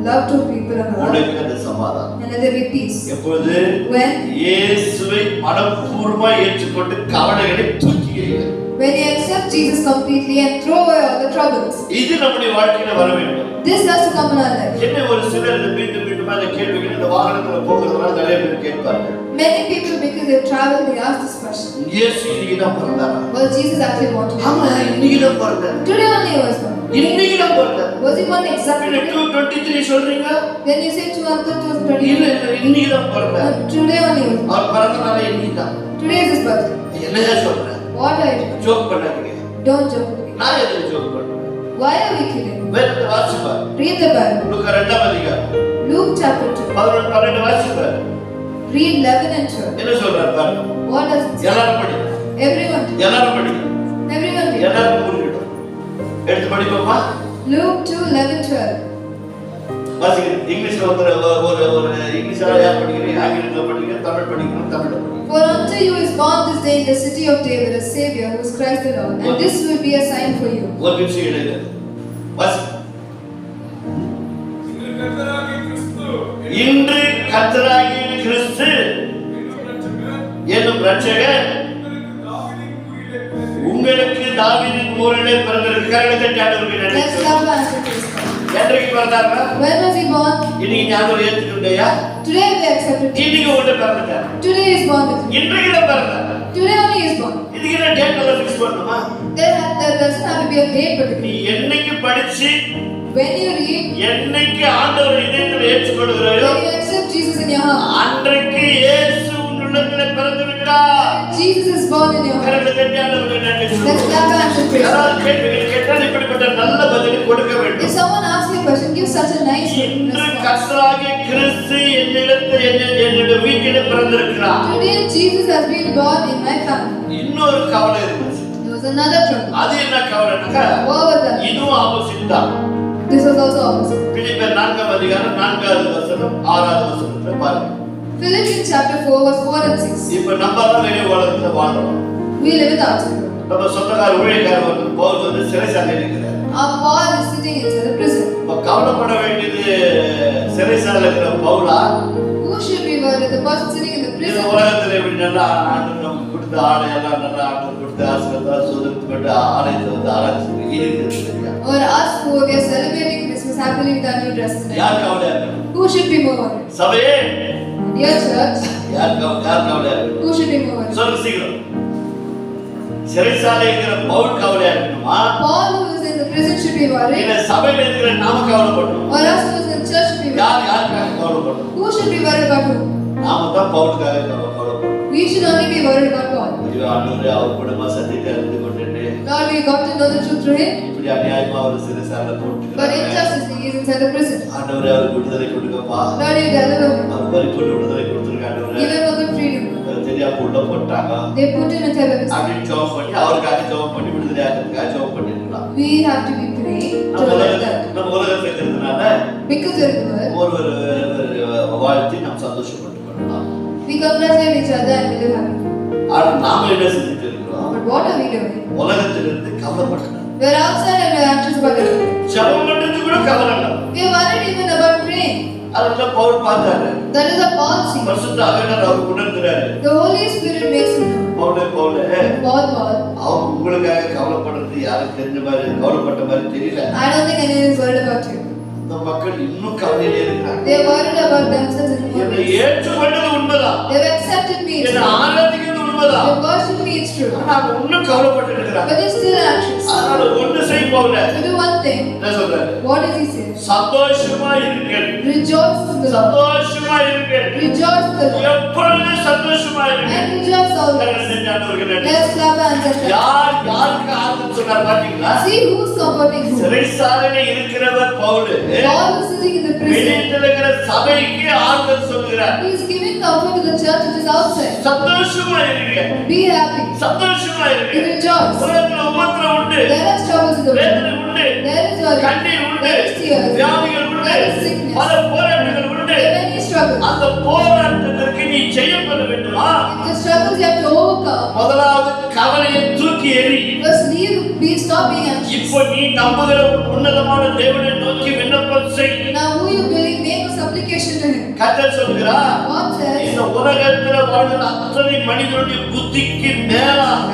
love to people of God. உனக்கு அந்த சமாதானம். And let there be peace. எப்பொழுது When இயேசுவை மனப்பூர்வமாய் ஏற்றுக்கொண்டு கவலைகளை தூக்கி எறியுங்கள். when you accept Jesus completely and throw away all the troubles. இது நம்முடைய வாழ்க்கையில வர வேண்டும். This has to come in our life. என்ன ஒரு சிலர் இந்த மீண்டும் மீண்டும் அந்த கேள்விகள் இந்த வாகனத்துல போகிறதுனால நிறைய பேர் கேட்பார்கள். Many people, because they travel, they ask this question. இயேசு இன்னைக்கு தான் பிறந்தாரா? Was Jesus actually born today? ஆமா, இன்னைக்கு தான் பிறந்தார். Today only he was born. இன்னைக்கு தான் பிறந்தார். Was he born exactly என்ன today? 2:23 சொல்றீங்க? Then you say 2020. இல்ல இல்ல, இன்னைக்கு தான் பிறந்தார். Today only he was born. அவர் பிறந்தனால இன்னைக்கு தான். Today is his birthday. என்னையா சொல்றேன்? What are you doing? Joke பண்ணாதீங்க. Don't joke with me. நான் எதுக்கு ஜோக் பண்றேன்? Why are we kidding? வேதத்தை வாசிப்பார். Read the Bible. லூக்கா 2ஆம் அதிகாரம். Luke chapter 2. 11 12 வாசிப்பார். Read 11 and 12. என்ன சொல்றார் பாருங்க. What does it say? எல்லாரும் படிங்க. Everyone. எல்லாரும் படிங்க. Everyone read. எல்லாரும் புரியட்டும். எடுத்து படிப்போமா? Luke 2 11 12. வாசிங்க. இங்கிலீஷ்ல ஒரு இங்கிலீஷ்ல யார் படிக்கிறீங்க? ஆங்கிலத்துல படிக்கிறீங்க, தமிழ் படிக்கிறீங்க, தமிழ்ல படிக்கிறீங்க. For unto you is born this day in the city of David a Savior, who is Christ the Lord, and this will be a sign for you. ஒரு நிமிஷம் இடையில வாசி. இன்று கர்த்தராகிய கிறிஸ்து இன்று கர்த்தராகிய கிறிஸ்து என்னும் இரட்சகர் உங்களுக்கு தாவீதின் ஊரிலே பிறந்திருக்கிறார். Let's clap our hands and praise God. என்றைக்கு பிறந்தாரா? When was he born? இன்னைக்கு ஞாபகம் ஏத்துக்கிட்டயா? Today we accepted him. இன்னைக்கு உள்ள பிறந்தார். Today is born with him. இன்றைக்கு தான் பிறந்தார். Today only he is born. இதுக்கு என்ன டேட் எல்லாம் ஃபிக்ஸ் பண்ணணுமா? There doesn't have to be a date நீ particularly. என்னைக்கு படிச்சு When you read, என்னைக்கு ஆண்டவர் இதயத்தில் ஏற்றுக்கொள்கிறாயோ when you accept Jesus in your heart, அன்றைக்கு இயேசு உன் உள்ளத்தில் பிறந்து விட்டார். Jesus is born in your heart. கரங்களை தட்டி ஆண்டவருக்கு நன்றி Let's சொல்லுவோம். clap our hands and praise God. யாராவது கேள்விகள் கேட்டால் இப்படிப்பட்ட நல்ல பதிலை கொடுக்க If வேண்டும். someone asks you a question, give such a nice இன்று response. கர்த்தராகிய கிறிஸ்து என்னுடைய வீட்டிலே பிறந்திருக்கிறார். Today Jesus has been born in my family. இன்னொரு கவலை இருந்துச்சு. There was another trouble. அது என்ன கவலைனாக்கா What was that? இதுவும் ஆப்போசிட் தான். This was also opposite. பிலிப்பியர் 4ஆம் அதிகாரம் 4வது வசனம் 6வது வசனத்தை பாருங்க. Philippians chapter 4 verse 4 and 6. இப்ப நம்ம எல்லாம் வெளிய உலகத்துல வாழ்றோம். We live in the outside world. நம்ம சொந்தக்கார ஊழியக்காரர் வந்து பவுல் வந்து சிறைச்சாலையில் இருக்கிறார். Our Paul is sitting inside the prison. இப்ப கவலைப்பட வேண்டியது சிறைச்சாலையில் இருக்கிற பவுலா? Who should be worried? The person sitting in the இந்த prison. உலகத்துல எப்படி நல்லா ஆண்டவர் நமக்கு கொடுத்த ஆடையெல்லாம் நல்லா ஆண்டவர் கொடுத்த ஆசீர்வாதம் சுதந்திரப்பட்டு ஆலயத்தை வந்து ஆராய்ச்சி இருக்குது சரியா? Or us who we are celebrating Christmas happily with our new dresses. யார் கவலையா இருக்கணும்? Who should be more worried? சபையே Dear church, யார் கவலையா இருக்கணும்? who should be more worried? சொல்லுங்க சீக்கிரம். சிறைச்சாலை இருக்கிற பவுல் கவலையா இருக்கணுமா? Paul who is in the prison should be worried. இல்ல சபையில இருக்கிற நாம கவலைப்படணும்? Or us who is in church should be worried. யாருக்காக கவலைப்படணும்? Who should be worried about who? நாம தான் பவுலுக்காக கவலைப்படணும். We should only be worried about Paul. ஐயோ ஆண்டவரே அவர் கூடமா சத்தியத்தை அறிந்து கொண்டுட்டு Lord, we got to know the truth through him. இப்படி அநியாயமா ஒரு சிறைச்சாலையில But போட்டுக்கிறாங்க. injustice, he is inside the prison. ஆண்டவரே அவருக்கு விடுதலை கொடுங்கப்பா. Lord, you deliver him. அவர் பரிபூர்ண விடுதலை கொடுத்துருங்க ஆண்டவரே. Give him the freedom. தெரியாம உள்ள போட்டாங்க. They put him inside the prison. அப்படின்னு ஜெபம் பண்ணி அவருக்காக ஜெபம் பண்ணி விடுதலை ஆகிறதுக்காக ஜெபம் பண்ணிருக்கலாம். We have to be praying to நம்ம let that. உலகத்துல இருக்கிறதுனால Because we are in the world, ஒரு வாழ்த்தி நாம் சந்தோஷப்பட்டு பண்ணலாம். we congratulate each other and we live happy. ஆனா நாம என்ன செஞ்சுட்டு இருக்கிறோம்? But what are we doing? உலகத்திலிருந்து கவலைப்பட்டோம். We are outside and we are anxious about everything. ஜெபம் பண்றது கூட கவலை இல்லை. We are worried even about praying. அதெல்லாம் பவுல் பார்த்தாரு. That is a Paul scene. பரிசுத்த ஆவியானவர் அவருக்கு உணர்த்துறாரு. The Holy Spirit makes him know. பவுலே Paul. அவங்க உங்களுக்காக கவலைப்படுறது யாருக்கு தெரிஞ்ச மாதிரி கவலைப்பட்ட மாதிரி தெரியல. I don't think anyone is worried about you. இந்த மக்கள் இன்னும் கவலையிலே இருக்கிறாங்க. They are worried about themselves and என்னை others. ஏற்றுக்கொண்டது உண்மைதான். They have accepted me. It's என்னை true. ஆராதிக்கிறது உண்மைதான். They worship me. It's true. ஆனா அவங்க இன்னும் கவலைப்பட்டு இருக்கிறாங்க. But they're still anxious. அதனால ஒன்று செய் பவுல To do one thing. என்ன சொல்றாரு? What does he say? சந்தோஷமா இருங்கள். Rejoice in the Lord. சந்தோஷமா இருங்கள். Rejoice in the Lord. எப்பொழுதும் சந்தோஷமா இருங்கள். And rejoice always. Let's clap our hands and clap. யாருக்கு ஆறுதல் சொன்னார் பாத்தீங்களா? See who's comforting who. சிறைச்சாலையில இருக்கிறவர் Pavul. Paul is sitting in the prison. வெளியில் இருக்கிற சபைக்கு ஆறுதல் சொல்கிறார். He is giving comfort to the church which is outside. சந்தோஷமா இருங்க. Be happy. சந்தோஷமா Be இருங்க. rejoice. உலகத்துல உபத்திரம் உண்டு. There are troubles in the world. வேதனை உண்டு. There is worry. கண்ணீர் உண்டு. There is tears. வியாதிகள் உண்டு. There is sickness. பல போராட்டங்கள் உண்டு. There are many struggles. அந்த போராட்டத்திற்கு நீ ஜெயப்பட வேண்டுமா? In the struggles you have to overcome. முதலாவது கவலையை தூக்கி எறி. First stop being anxious. இப்போ நீ நம்புகிற உன்னதமான தேவனை நோக்கி விண்ணப்பம் செய். Now who you believe, make a supplication to him. கர்த்தர் சொல்கிறார், God says, இந்த உலகத்துல வாழ்கிற அத்தனை மனிதனுடைய புத்திக்கு மேலாக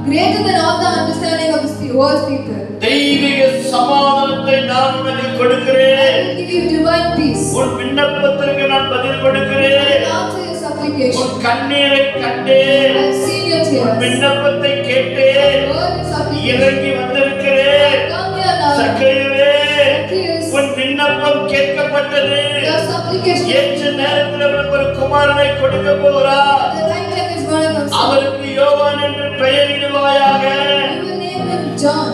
greater than all the understanding of the world's people. தெய்வீக சமாதானத்தை நான் உனக்கு கொடுக்கிறேன். I will give you divine peace. உன் விண்ணப்பத்திற்கு நான் பதில் I கொடுக்கிறேன். will answer your supplication. உன் கண்ணீரை கண்டேன். I have seen your உன் tears. விண்ணப்பத்தை கேட்டேன். Word is supplication. இறங்கி வந்திருக்கிறேன். Come here now. சக்கையவே, Tears. உன் விண்ணப்பம் கேட்கப்பட்டது. Your supplication. ஏற்ற நேரத்தில் உனக்கு ஒரு குமாரனை கொடுக்க போகிறார். The right time is going to come. அவருக்கு யோவான் என்று பெயரிடுவாயாக. You will name him John.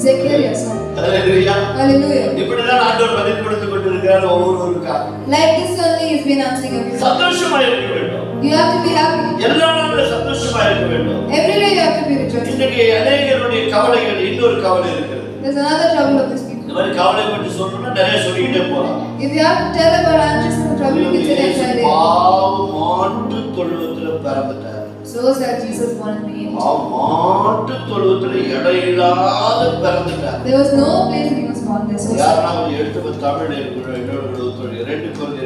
Zechariah. Hallelujah. Hallelujah. இப்படிதான் ஆண்டவர் பதில் கொடுத்து கொண்டிருக்கிறார் ஒவ்வொருவருக்கா. Like this only he's been answering everyone. சந்தோஷமா இருக்க வேண்டும். You have to be happy. எல்லா நாளும் சந்தோஷமா இருக்க வேண்டும். Every day you have to be rejoicing. இன்னைக்கு அநேகருடைய கவலைகள் இன்னொரு கவலை இருக்கிறது. There's another trouble of this people. இந்த மாதிரி கவலை பற்றி சொல்லணும்னா நிறைய சொல்லிக்கிட்டே போலாம். If you have to tell about anxious and trouble, you can say that Friday. பாவம் மாட்டு தொழுவத்துல பிறந்துட்டார். So sad Jesus born in me. மாட்டு தொழுவத்துல இடையில்லாத பிறந்துட்டார். There was no place he was born there. So sad. யாராவது எடுத்து தமிழ் இருக்கிற இன்னொரு 2 கொரிந்தியர்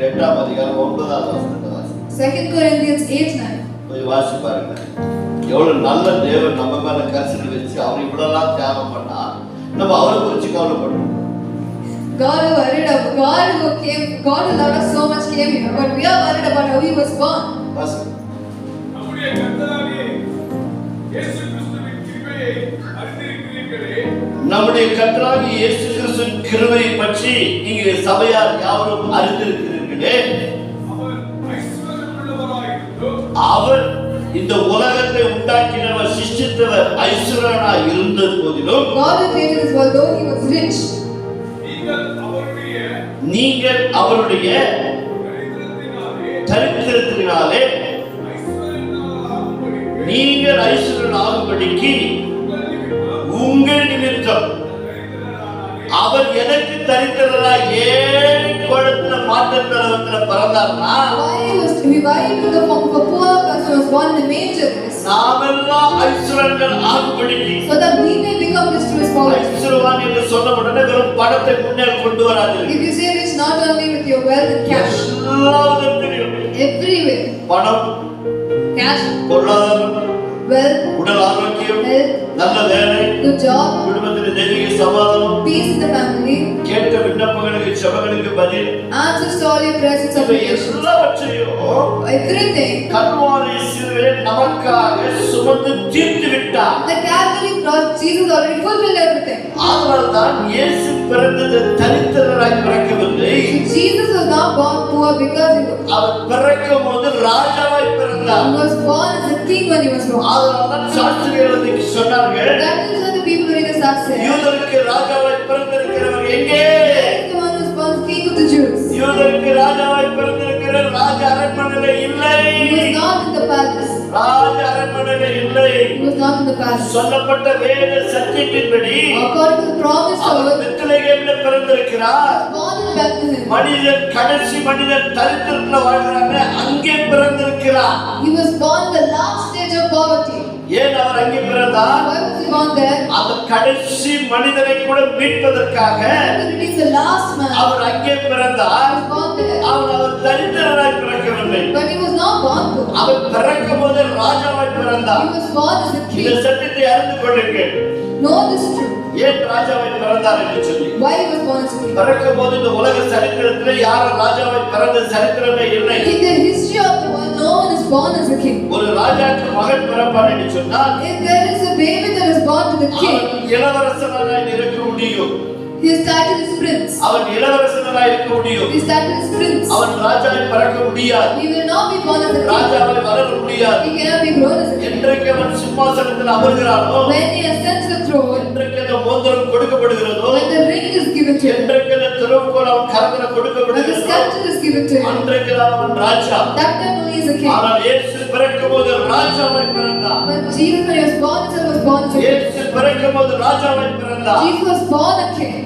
8ஆம் அதிகாரம் 9ஆவது வசனத்தை வாசி. 2 Corinthians 8:9. போய் வாசி பாருங்க. எவ்வளவு நல்ல தேவன் நம்ம மேல கரிசனை வச்சு அவர் இவ்வளவு தியாகம் பண்ணா நம்ம அவரை குறிச்சு கவலைப்படுறோம். God who loved us so much came here, but we are worried about how he was born. வாசி. நம்முடைய கர்த்தராகிய இயேசு கிறிஸ்துவின் கிருபையை அறிந்திருக்கிறீர்களே. நம்முடைய கர்த்தராகிய இயேசு கிறிஸ்துவின் கிருபையை பற்றி நீங்க சபையார் யாவரும் அறிந்திருக்கிறீர்களே. அவர் ஐஸ்வர்யமுள்ளவராயிருந்து அவர் இந்த உலகத்தை உண்டாக்கினவர் சிருஷ்டித்தவர் ஐஸ்வர்யனாய் இருந்த போதிலும் God who created this world, though he was rich, நீங்கள் அவருடைய தரித்திரத்தினாலே தரித்திரத்தினாலே நீங்கள் ஐஸ்வர்யனாகும்படிக்கு உங்கள் நிமித்தம் அவர் எதற்கு தரித்திரராய் ஏழை குழந்தை மாற்றத்தளவத்துல பிறந்தார்னா why he took the form of a poor person was born in the manger is நாமெல்லாம் ஐஸ்வர்யங்கள் ஆகும்படிக்கு. so that we may become rich through his power. ஐஸ்வர்யவான் என்று சொன்ன உடனே வெறும் பணத்தை முன்னேற கொண்டு வராது. If you say rich not only with your wealth and cash, எல்லா விதத்திலும் everywhere, பணம், cash, பொருளாதாரம், wealth, உடல் ஆரோக்கியம், health, நல்ல வேலை, good job, குடும்பத்தில் தெய்வீக சமாதானம், peace in the family, கேட்ட விண்ணப்பங்களுக்கு செபங்களுக்கு பதில், answers to all your prayers and இவை supplications, எல்லாவற்றையும் everything. கல்வாரி சிலுவையில் நமக்காக சுமந்து தீர்த்து விட்டார். The Calvary cross, Jesus already fulfilled everything. அதனால்தான் இயேசு பிறந்தது தரித்திரராய் பிறக்கவில்லை. Jesus was not born poor because அவர் பிறக்கும் போது ராஜாவாய் பிறந்தார். he was born as a king when he was born. அதனால்தான் சாஸ்திரிகள் அதுக்கு சொன்னார்கள், That is what the people read us said. யூதருக்கு ராஜாவாய் பிறந்திருக்கிறவர் எங்கே? Where is the one who was born king of the Jews? யூதருக்கு ராஜாவாய் பிறந்திருக்கிற ராஜ அரண்மனையில இல்லை. He was not in the palace. ராஜ அரண்மனையில இல்லை. He was not in the palace. சொல்லப்பட்ட வேத சத்தியத்தின்படி According to the promise of our God, பெத்லகேமில் பிறந்திருக்கிறார். born in Bethlehem. மனிதன் கடைசி மனிதன் தரித்திரத்துல வாழ்கிறாங்க, அங்கே பிறந்திருக்கிறார். He was born in the last stage of poverty. ஏன் அவர் அங்கே பிறந்தார்? Why was he born there? அந்த கடைசி மனிதனை கூட மீட்பதற்காக To redeem the last man. அவர் அங்கே He பிறந்தார். was born there. அவர் தரித்திரராய் பிறக்கவில்லை. But he was not born poor. அவர் பிறக்கும் போது ராஜாவாய் பிறந்தார். He was born as a இந்த king. சத்தியத்தை அறிந்து கொள்ளுங்கள். Know this truth. ஏன் ராஜாவாய் பிறந்தார் என்று சொல்லி. Why he was born as a king? பிறக்கும் போது இந்த உலக சரித்திரத்திலே யாரும் ராஜாவாய் பிறந்த சரித்திரமே இல்லை. In the history of the world, no one is born as a king. ஒரு ராஜாக்கு மகன் பிறப்பார் என்று சொன்னால் If there is a baby that is born to the king, அவன் இளவரசனாய் இருக்க முடியும். his title is prince. அவன் இளவரசனாய் இருக்க முடியும். His title is prince. அவன் ராஜாவை பிறக்க முடியாது. He will not be born as a king. ராஜாவை வளர முடியாது. He cannot be grown as a king. என்றைக்கு அவன் சிம்மாசனத்தில் அமர்கிறானோ When he ascends the throne, என்றைக்கு அந்த மோதிரம் கொடுக்கப்படுகிறதோ, when the ring is given to him, என்றைக்கு அந்த திறவுகோல் அவன் கரத்துல when the கொடுக்கப்படுகிறதோ, scepter is given to him, அன்றைக்கு அவன் ராஜா. that time only is a king. ஆனால் இயேசு பிறக்கும்போது ராஜாவாய் பிறந்தார். When Jesus, when he was born, he was born as a king. இயேசு பிறக்கும்போது ராஜாவாய் பிறந்தார். Jesus was born a king.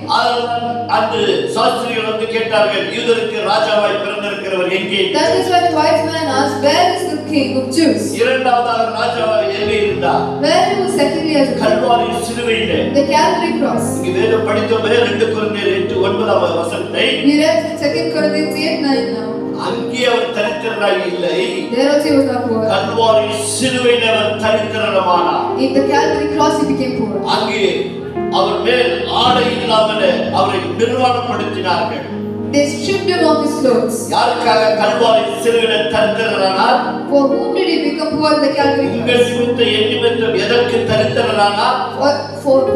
அந்த சாஸ்திரிகள் வந்து கேட்டார்கள், யூதருக்கு ராஜாவாய் பிறந்திருக்கிறவர் எங்கே? That is why the wise man asked, where is the king of Jews? இரண்டாவதாக ராஜாவாய் எங்கே இருந்தார்? Where he was secondly as a king? Kalvari சிலுவையிலே. The Calvary cross. இங்கே வேதம் படித்தோமே 2 கொரிந்தியர் 8:9 வசனத்தை. We read 2 Corinthians 8:9 now. அங்கே அவர் தரித்திரனாய் இல்லை, There also he was not poor. Kalvari சிலுவையிலே அவர் தரித்திரனானார். In the Calvary cross he became poor. அங்கே அவர் மேல் ஆடை இல்லாமலே அவரை நிர்வாணப்படுத்தினார்கள். They stripped him of his clothes. யாருக்காக கல்வாரி சிலுவையிலே தரித்திரனானார்? For whom did he become poor in the Calvary உங்கள் cross? நிமித்தம் என் நிமித்தம் எதற்கு தரித்திரனானார்?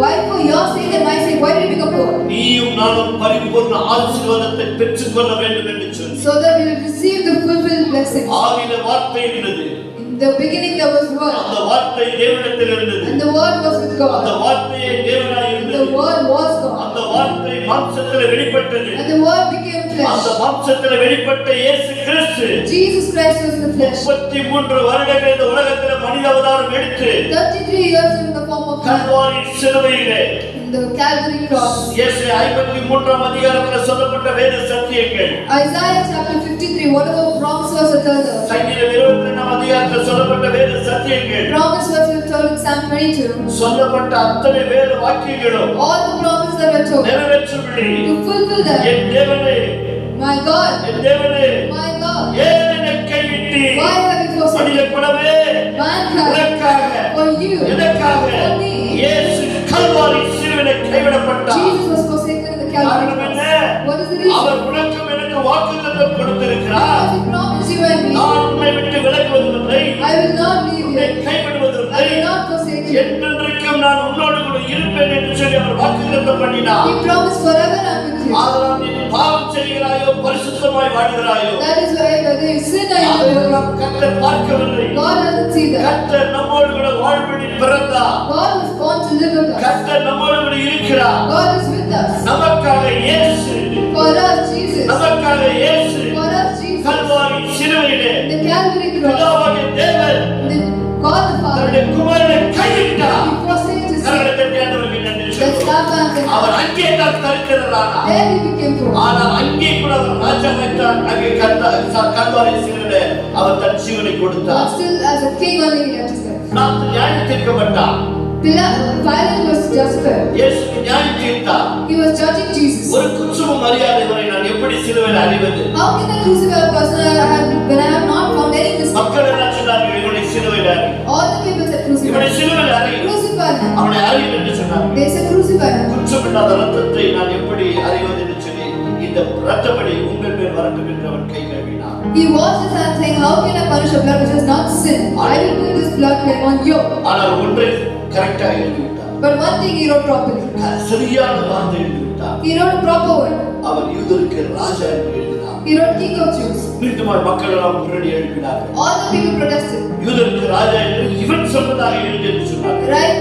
Why for your sake and my sake, why did he become poor? நீயும் நானும் பரிபூர்ண ஆசீர்வாதத்தை பெற்றுக்கொள்ள வேண்டும் என்று சொல்லி. So that we will receive the fulfilled blessings. ஆவியிலே வார்த்தை இருந்தது, In the beginning there was word, அந்த வார்த்தை தேவனிடத்தில் இருந்தது, and the word was with அந்த God, வார்த்தையே தேவனாய் and இருந்தது, the word was God, அந்த வார்த்தை மாம்சத்திலே வெளிப்பட்டது, and the word became அந்த flesh. மாம்சத்திலே வெளிப்பட்ட இயேசு கிறிஸ்து Jesus Christ was in the flesh. 33 வருடங்கள் இந்த உலகத்திலே மனித அவதாரம் எடுத்து 33 years in the form of man, Kalvari சிலுவையிலே in the Calvary cross. இயேசு 53 அதிகாரத்தில் சொல்லப்பட்ட வேத சத்தியங்கள், Isaiah chapter 53, whatever promise was uttered, சங்கீதம் 22 அதிகாரத்தில் சொல்லப்பட்ட வேத சத்தியங்கள், promise was told in Psalm 22, சொல்லப்பட்ட அத்தனை வேத வாக்கியங்களும் all the promises that were told, நிறைவேற்றும்படி to fulfill them, என் தேவனே, my God, என் தேவனே, my God, ஏன் என்னை கைவிட்டு why have you forsaken மனித குலமே mankind, உனக்காக for you, எனக்காக for me? இயேசு கல்வாரி சிலுவையிலே கைவிடப்பட்டார். Jesus was forsaken in the Calvary காரணம் என்ன? cross. What is the reason? அவர் உனக்கும் எனக்கு வாக்குத்தத்தம் கொடுத்திருக்கிறார். Because he promised you and me, நான் உன்னை விட்டு விலகுவதில்லை, I will not leave உன்னை you, கைவிடுவதில்லை, I will not forsake you. என்றென்றைக்கும் நான் உன்னோடு கூட இருப்பேன் என்று சொல்லி அவர் வாக்குத்தத்தம் பண்ணினார். He promised forever I'm with you. ஆதலால் நீ பாவம் செய்கிறாயோ பரிசுத்தமாய் வாழ்கிறாயோ That is why whether you sin or you do, அதையெல்லாம் கர்த்தர் பார்க்கவில்லை. God doesn't see that. கர்த்தர் நம்மோடு கூட வாழ்வழி பிறந்தார். God was born to live with us. கர்த்தர் நம்மோடு கூட இருக்கிறார். God is with us. நமக்காக இயேசு, For us, Jesus. நமக்காக இயேசு For us, Jesus. கல்வாரி சிலுவையிலே The Calvary cross. பிதாவாகிய தேவன் The God the Father. தன்னுடைய குமாரனை கைவிட்டார். He forsake his sin. கரங்களை தட்டி ஆண்டவருக்கு நன்றி Let's சொல்லுவோம். clap hands and அவர் அங்கே தான் தரித்திரனானார். there he became poor. ஆனால் அங்கே கூட அவர் ராஜாவாய் தான் அங்கே கல்வாரி சிலுவையிலே அவர் தன் ஜீவனை But கொடுத்தார். still, as a king only he left his life. நாம் நியாயம் தீர்க்கப்பட்டார். Pilate was justified. இயேசு நியாயம் தீர்த்தார். He was judging Jesus. ஒரு குற்றமும் மரியாதை வரை நான் எப்படி சிலுவையில் அறிவது? How can I crucify a person when I have not found any mistake? மக்கள் எல்லாம் சொன்னார்கள், இவனை சிலுவையில் அறி, All the people said இவனை crucify. சிலுவையில் அறி, Crucify him. அவனை அறி என்று சொன்னார்கள். They said crucify him. குற்றமில்லாத ரத்தத்தை நான் எப்படி அறிவது என்று சொல்லி இந்த ரத்தப்படி உங்கள் மேல் வரட்டும் என்று அவன் கை கழுவினார். He washed his hands saying, how can I punish a blood which has not sinned? I will put this blood claim on you. ஆனால் ஒன்றை கரெக்டாக எழுதிவிட்டார். But one thing he wrote properly. சரியான வார்த்தை எழுதிவிட்டார். He wrote a proper word. அவர் யூதருக்கு ராஜா என்று எழுதினார். He wrote king of Jews. மீண்டுமாய் மக்கள் எல்லாம் முன்னாடி எழுப்பினார்கள். All the people protested. யூதருக்கு ராஜா என்று இவன் சொன்னதாக எழுதி என்று சொன்னார்கள்.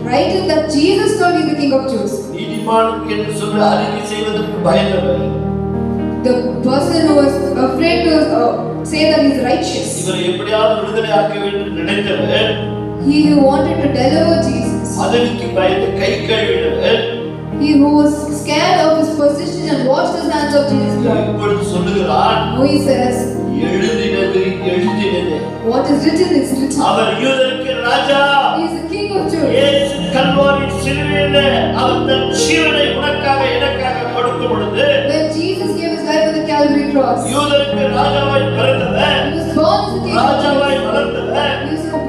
Write it that Jesus told he's the king of Jews. நீதிமான் என்று சொல்லி அறிக்கை செய்வதற்கு பயந்தவர். The person who was afraid to say that he's righteous. இவரை எப்படியாவது விடுதலை ஆக்க வேண்டும் நினைத்தவர். He who wanted to deliver Jesus. அதற்கு பயந்து கை கழுவினவர். He who was scared of his position and washed his hands of Jesus' blood. இப்பொழுது சொல்லுகிறான், Now he says, எழுதினது எழுதினது. what is written is written. அவர் யூதருக்கு ராஜா. He is the king of Jews. இயேசு கல்வாரி சிலுவையிலே அவர் தன் ஜீவனை உனக்காக எனக்காக கொடுக்கும் பொழுது When Jesus gave his life on the Calvary cross, யூதருக்கு ராஜாவாய் பிறந்தவர், he was born as a king. ராஜாவாய் வளர்ந்தவர்,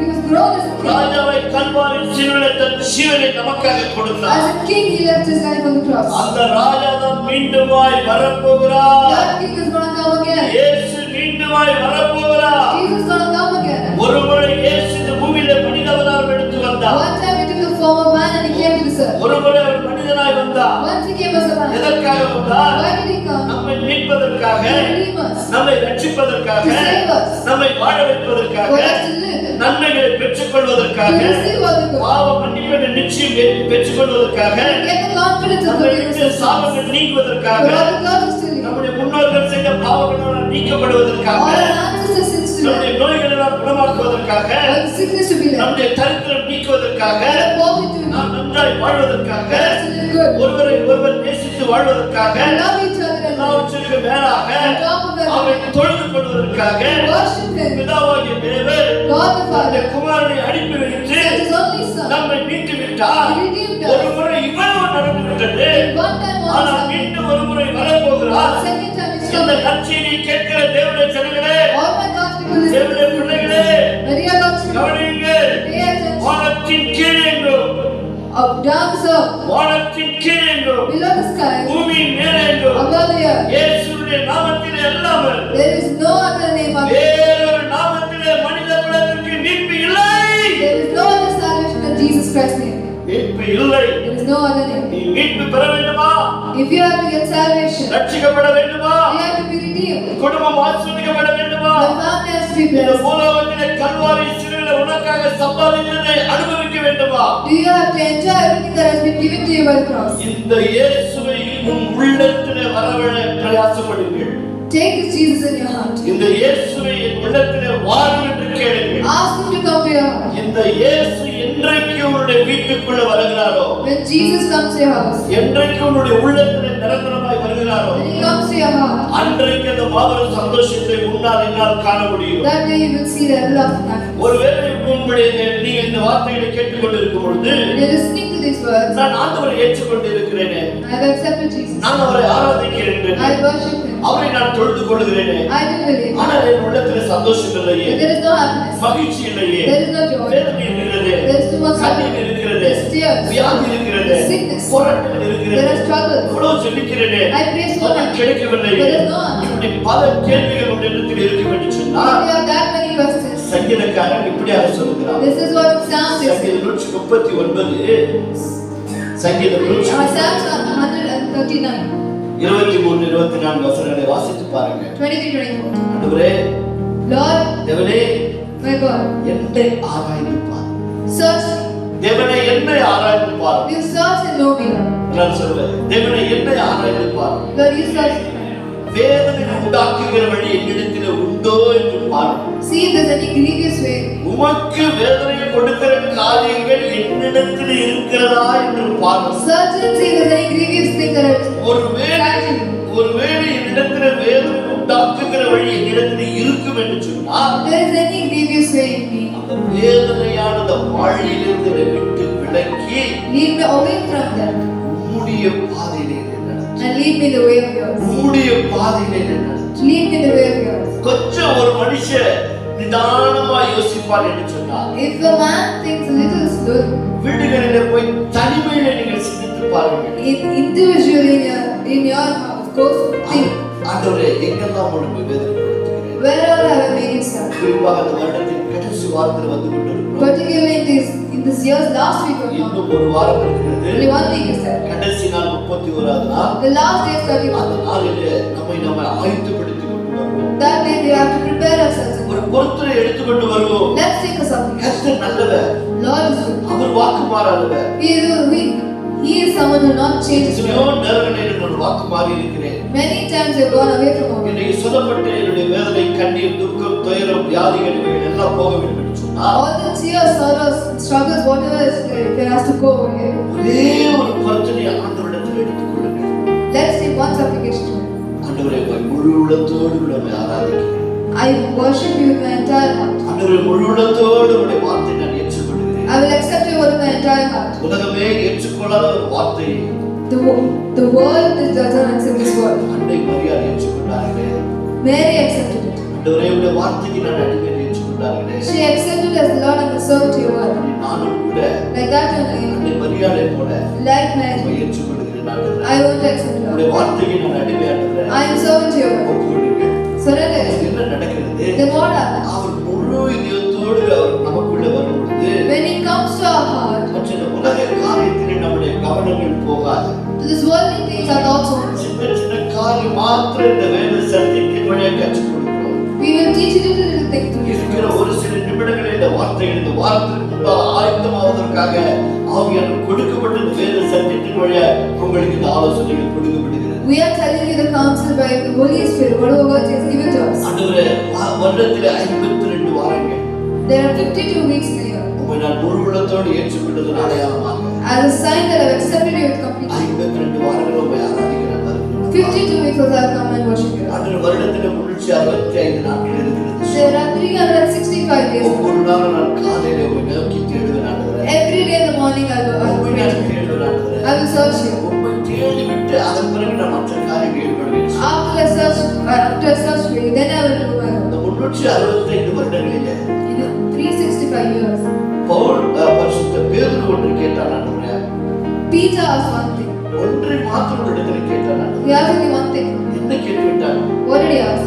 He was grown as a king. ராஜாவாய் கல்வாரி சிலுவையிலே தன் ஜீவனை நமக்காக கொடுத்தார். As a king, he left his life on the cross. அந்த ராஜா தான் மீண்டுமாய் வரப்போகிறார். That king is going to come again. இயேசு மீண்டுமாய் வரப்போகிறார். Jesus is going to come again. ஒருமுறை இயேசு இந்த பூமியிலே மனித அவதாரம் எடுத்து வந்தார். One time he took the form of man and he came to this earth. ஒருமுறை அவர் மனிதனாய் மனிதனாய் வந்தார். Once he came as a man. எதற்காக வந்தார்? Why did he come? நம்மை மீட்பதற்காக, To redeem us. நம்மை ரட்சிப்பதற்காக, To save us. நம்மை வாழ For வைப்பதற்காக, us to live. நன்மைகளை பெற்றுக் To கொள்வதற்காக, receive all the good. பாவ மன்னிப்பை நிச்சயம் பெற்றுக் கொள்வதற்காக, To get the confidence of நம்மை forgiveness விட்டு of sins. சாபங்கள் நீங்குவதற்காக, For all the curses to leave. நம்முடைய முன்னோர்கள் செய்த பாவங்களால் நீக்கப்படுவதற்காக, All our ancestors' sins to நம்முடைய live. நோய்களை எல்லாம் குணமாக்குவதற்காக, All the sickness to be left. நம்முடைய தரித்திரம் நீக்குவதற்காக, All the poverty to நாம் leave. நன்றாய் வாழ்வதற்காக, For us to live good. ஒருவரை ஒருவர் நேசித்து வாழ்வதற்காக, To love each other and எல்லாவற்றிற்கும் மேலாக on top of அவரை everything. தொழுது கொள்வதற்காக, Worship him. பிதாவாகிய தேவன் God the அந்த Father. குமாரனை அனுப்பி வைத்து Sent his only son. நம்மை மீட்டு விட்டார். He redeemed us. ஒரு முறை இவ்வளவு நடந்து விட்டது. One time ஆனால் only. மீண்டும் ஒரு முறை வரப்போகிறார். Second time is இந்த coming. நற்செய்தியை கேட்கிற தேவனுடைய ஜனங்களே, All my God's people listen. தேவனுடைய பிள்ளைகளே, Maria God's people. கவனியுங்கள். Pay attention. வானத்தின் கீழ் எங்கும், Up down the earth. வானத்தின் கீழ் எங்கும், Below the sky. பூமியின் மேலே எங்கும், Above the earth. இயேசுவின் நாமத்திலே அல்லாமல் There is no other name of வேறொரு நாமத்திலே மனித குலத்திற்கு மீட்பு இல்லை. There is no other salvation than Jesus Christ's name. மீட்பு இல்லை. There is no other name. நீ மீட்பு பெற வேண்டுமா? If you have to get salvation, ரட்சிக்கப்பட வேண்டுமா? you have to be redeemed. குடும்பம் ஆசீர்வதிக்கப்பட வேண்டுமா? The family has to be இந்த blessed. பூலோகத்திலே கல்வாரி சிலுவையிலே உனக்காக சம்பாதித்ததை அனுபவிக்க வேண்டுமா? Do you have to enjoy everything that has been given to you by the cross? இந்த இயேசுவை உன் உள்ளத்திலே வரவழ பிரயாசப்படுங்கள். Take this Jesus in your heart. இந்த இயேசுவை என் உள்ளத்திலே வாரும் என்று கேளுங்கள். Ask him to come to your heart. இந்த இயேசு என்றைக்கு உன்னுடைய வீட்டுக்குள்ள வருகிறாரோ, When Jesus comes to your house, என்றைக்கு உன்னுடைய உள்ளத்திலே நிரந்தரமாய் வருகிறாரோ, when he comes to your heart, அன்றைக்கு அந்த மாபெரும் சந்தோஷத்தை உன்னால் என்னால் காண முடியும். that day you will see the everlasting happiness. ஒருவேளை உங்களுடைய நீங்க இந்த வார்த்தைகளை கேட்டுக்கொண்டிருக்கும் பொழுது, When you're listening to these words, நான் ஆண்டவரை ஏற்றுக்கொண்டு இருக்கிறேனே, I have accepted Jesus. நான் அவரை ஆராதிக்கிறேன், I worship him. அவரை நான் தொழுது கொள்கிறேனே, I do believe. ஆனால் என் உள்ளத்திலே சந்தோஷம் இல்லையே, There is no happiness. மகிழ்ச்சி இல்லையே, There is no joy. வேதனை இருக்கிறது, There is too much கண்ணீர் suffering. இருக்கிறது, There is tears. வியாதி இருக்கிறது, Sickness. போராட்டங்கள் There இருக்கிறது, are struggles. இவ்வளவு ஜெபிக்கிறேனே, I pray so அது much. கிடைக்கவில்லை. There is no answer. இப்படி பல கேள்விகள் உன்னிடத்தில் இருக்கும் என்று If சொன்னால், you have that many questions, சங்கீதக்காரன் இப்படியாக சொல்கிறார். this is what Psalm says. சங்கீதம் 139, சங்கீதம் Psalms 139, 23, 24 வசனங்களை வாசித்து பாருங்க. 23-24. ஆண்டவரே, Lord, தேவனே, my God, என்னை ஆராய்ந்து பார். search me. தேவனே, என்னை ஆராய்ந்து பார். You search and know me. நான் சொல்றேன், தேவனே, என்னை ஆராய்ந்து பார். Lord, you search me. வேதனை உண்டாக்குகிற வழி என்னிடத்தில் உண்டோ என்று பார். See if there's any grievous way. உமக்கு வேதனையை கொடுக்கிற காரியங்கள் என்னிடத்தில் இருக்கிறதா என்று பார். Search and see if there's any grievous thing that is ஒருவேளை என்னிடத்தில் வேதனை உண்டாக்குகிற வழி என்னிடத்தில் இருக்கும் என்று சொன்னால், there is any grievous way in me. அந்த வேதனையானத வழியிலிருந்து என்னை விட்டு விலக்கி Lead me away from that உம்முடைய பாதையிலே நடத்து. and lead me the way of yours. உம்முடைய பாதையிலே நடத்து. Lead me the way of yours. கொஞ்சம் ஒரு மனுஷன் நிதானமா யோசிப்பார் என்று சொன்னார், If a man thinks a little slow, வீடுகளிலே போய் தனிமையில நீங்கள் சிந்தித்து பாருங்கள். individually in your house, go think, ஆண்டவரே, எங்கெல்லாம் உனக்கு வேதனை கொடுத்துக்கிறேன். where all have I made you sad? குறிப்பாக அந்த வருடத்தின் கடைசி வாரத்தில் வந்து கொண்டிருக்கிறோம். Particularly in this year's last week of month. இன்னும் ஒரு வாரம் இருக்கிறது. Only 1 week is there. கடைசி நாள் 31வது நாள். The last day is 31. அந்த நாளிலே நம்ம ஆயத்தப்படுத்திக் கொண்டு வருவோம். That day we have to prepare ourselves. ஒரு பொருத்தனை எடுத்துக்கொண்டு வருவோம். Let's take a supplication. கர்த்தர் நல்லவர், Lord is good. அவர் வாக்கு மாறாதவர். He is someone who not changes. எத்தனையோ நேரங்களில் நான் வாக்கு மாறி இருக்கிறேன். Many times I've gone away from home. இன்னைக்கு சொல்லப்பட்ட என்னுடைய வேதனை, கண்ணீர், துக்கம், துயரம், வியாதிகள் இவைகள் எல்லாம் போக வேண்டும் என்று சொன்னால், All the tears, sorrows, struggles, whatever is there, it has to go away. ஒரே ஒரு பொருத்தனை ஆண்டவரிடத்தில் எடுத்துக் கொள்ளுங்கள். Let's take one supplication to Him. ஆண்டவரை முழு உள்ளத்தோடு உம்மை ஆராதிக்கிறேன். I worship you with my entire heart. ஆண்டவரை முழு உள்ளத்தோடு உம்முடைய வார்த்தை நான் ஏற்றுக்கொள்கிறேன். I will accept your word with my entire heart. உலகமே ஏற்றுக்கொள்ளாத ஒரு வார்த்தை The world doesn't accept this word. அன்னை மரியாதை ஏற்றுக்கொண்டார்களே. Mary accepted it. ஆண்டவரே, உம்முடைய வார்த்தைக்கு நான் அடிமை ஏற்றுக்கொண்டார்களே. She accepted as the Lord and the servant to your word. நானும் கூட Like that only, அன்னை மரியாதை போல like உம்மை Mary, ஏற்றுக்கொள்கிறேன் ஆண்டவரே. I want to accept Lord. உம்முடைய வார்த்தைக்கு நான் அடிமை ஆண்டவரே. I am servant to your word. ஒப்புக்கொடுங்க. Surrender it. என்ன நடக்கிறது? Then what happens? அவர் முழு இதயத்தோடு அவர் நமக்குள்ள வரும் பொழுது When He comes to our heart, மற்ற இந்த உலக காரியத்திலே நம்முடைய கவனங்கள் போகாது. This worldly things are thoughts only. சின்ன சின்ன காரியம் மாத்திரம் இந்த வேத சத்தியத்தின் வழியாக கற்றுக் கொடுக்கிறோம். We will teach you little things through this. இருக்கிற ஒரு சில நிமிடங்களில் இந்த வார்த்தைக்கு முன்பாக ஆயத்தமாவதற்காக ஆவியானவர் கொடுக்கப்பட்ட இந்த வேத சத்தியத்தின் வழியாக உங்களுக்கு இந்த ஆலோசனைகள் கொடுக்கப்படுகிறது. We are telling you the counsel by the Holy Spirit, whatever God has given to us. ஆண்டவரே, வருடத்திலே 52 வாரங்கள். There are 52 weeks in a year. உம்மை நான் முழு உள்ளத்தோடு ஏற்றுக்கொண்டதன் அடையாளமாக As a sign that I have accepted you with complete. 52 வாரங்கள் உம்மை ஆராதிக்கிறேன். 52 weeks I have come and worship you. ஆண்டவர் வருடத்திலே 365 நாட்கள் இருக்கிறது. There are 365 days. ஒவ்வொரு நாளும் நான் காலையிலே உம்மை நோக்கி தேடுவேன் ஆண்டவரே. Every day in the morning I will உம்மை pray. நான் தேடுவேன் ஆண்டவரே. I will search you. உம்மை தேடிவிட்டு அதன் பிறகு நான் மற்ற காரியங்களில் ஈடுபடுவேன். After I search for you, then I will do my இந்த work. 365 வருடங்களிலே In the 365 years, Pavul பரிசுத்த பேதுரு ஒன்று கேட்டான் ஆண்டவரே. Peter asked one thing. ஒன்றை மாத்திரம் இடத்துல கேட்டான் ஆண்டவரே. He asked only one thing. என்ன கேட்டு விட்டான்? What did he ask?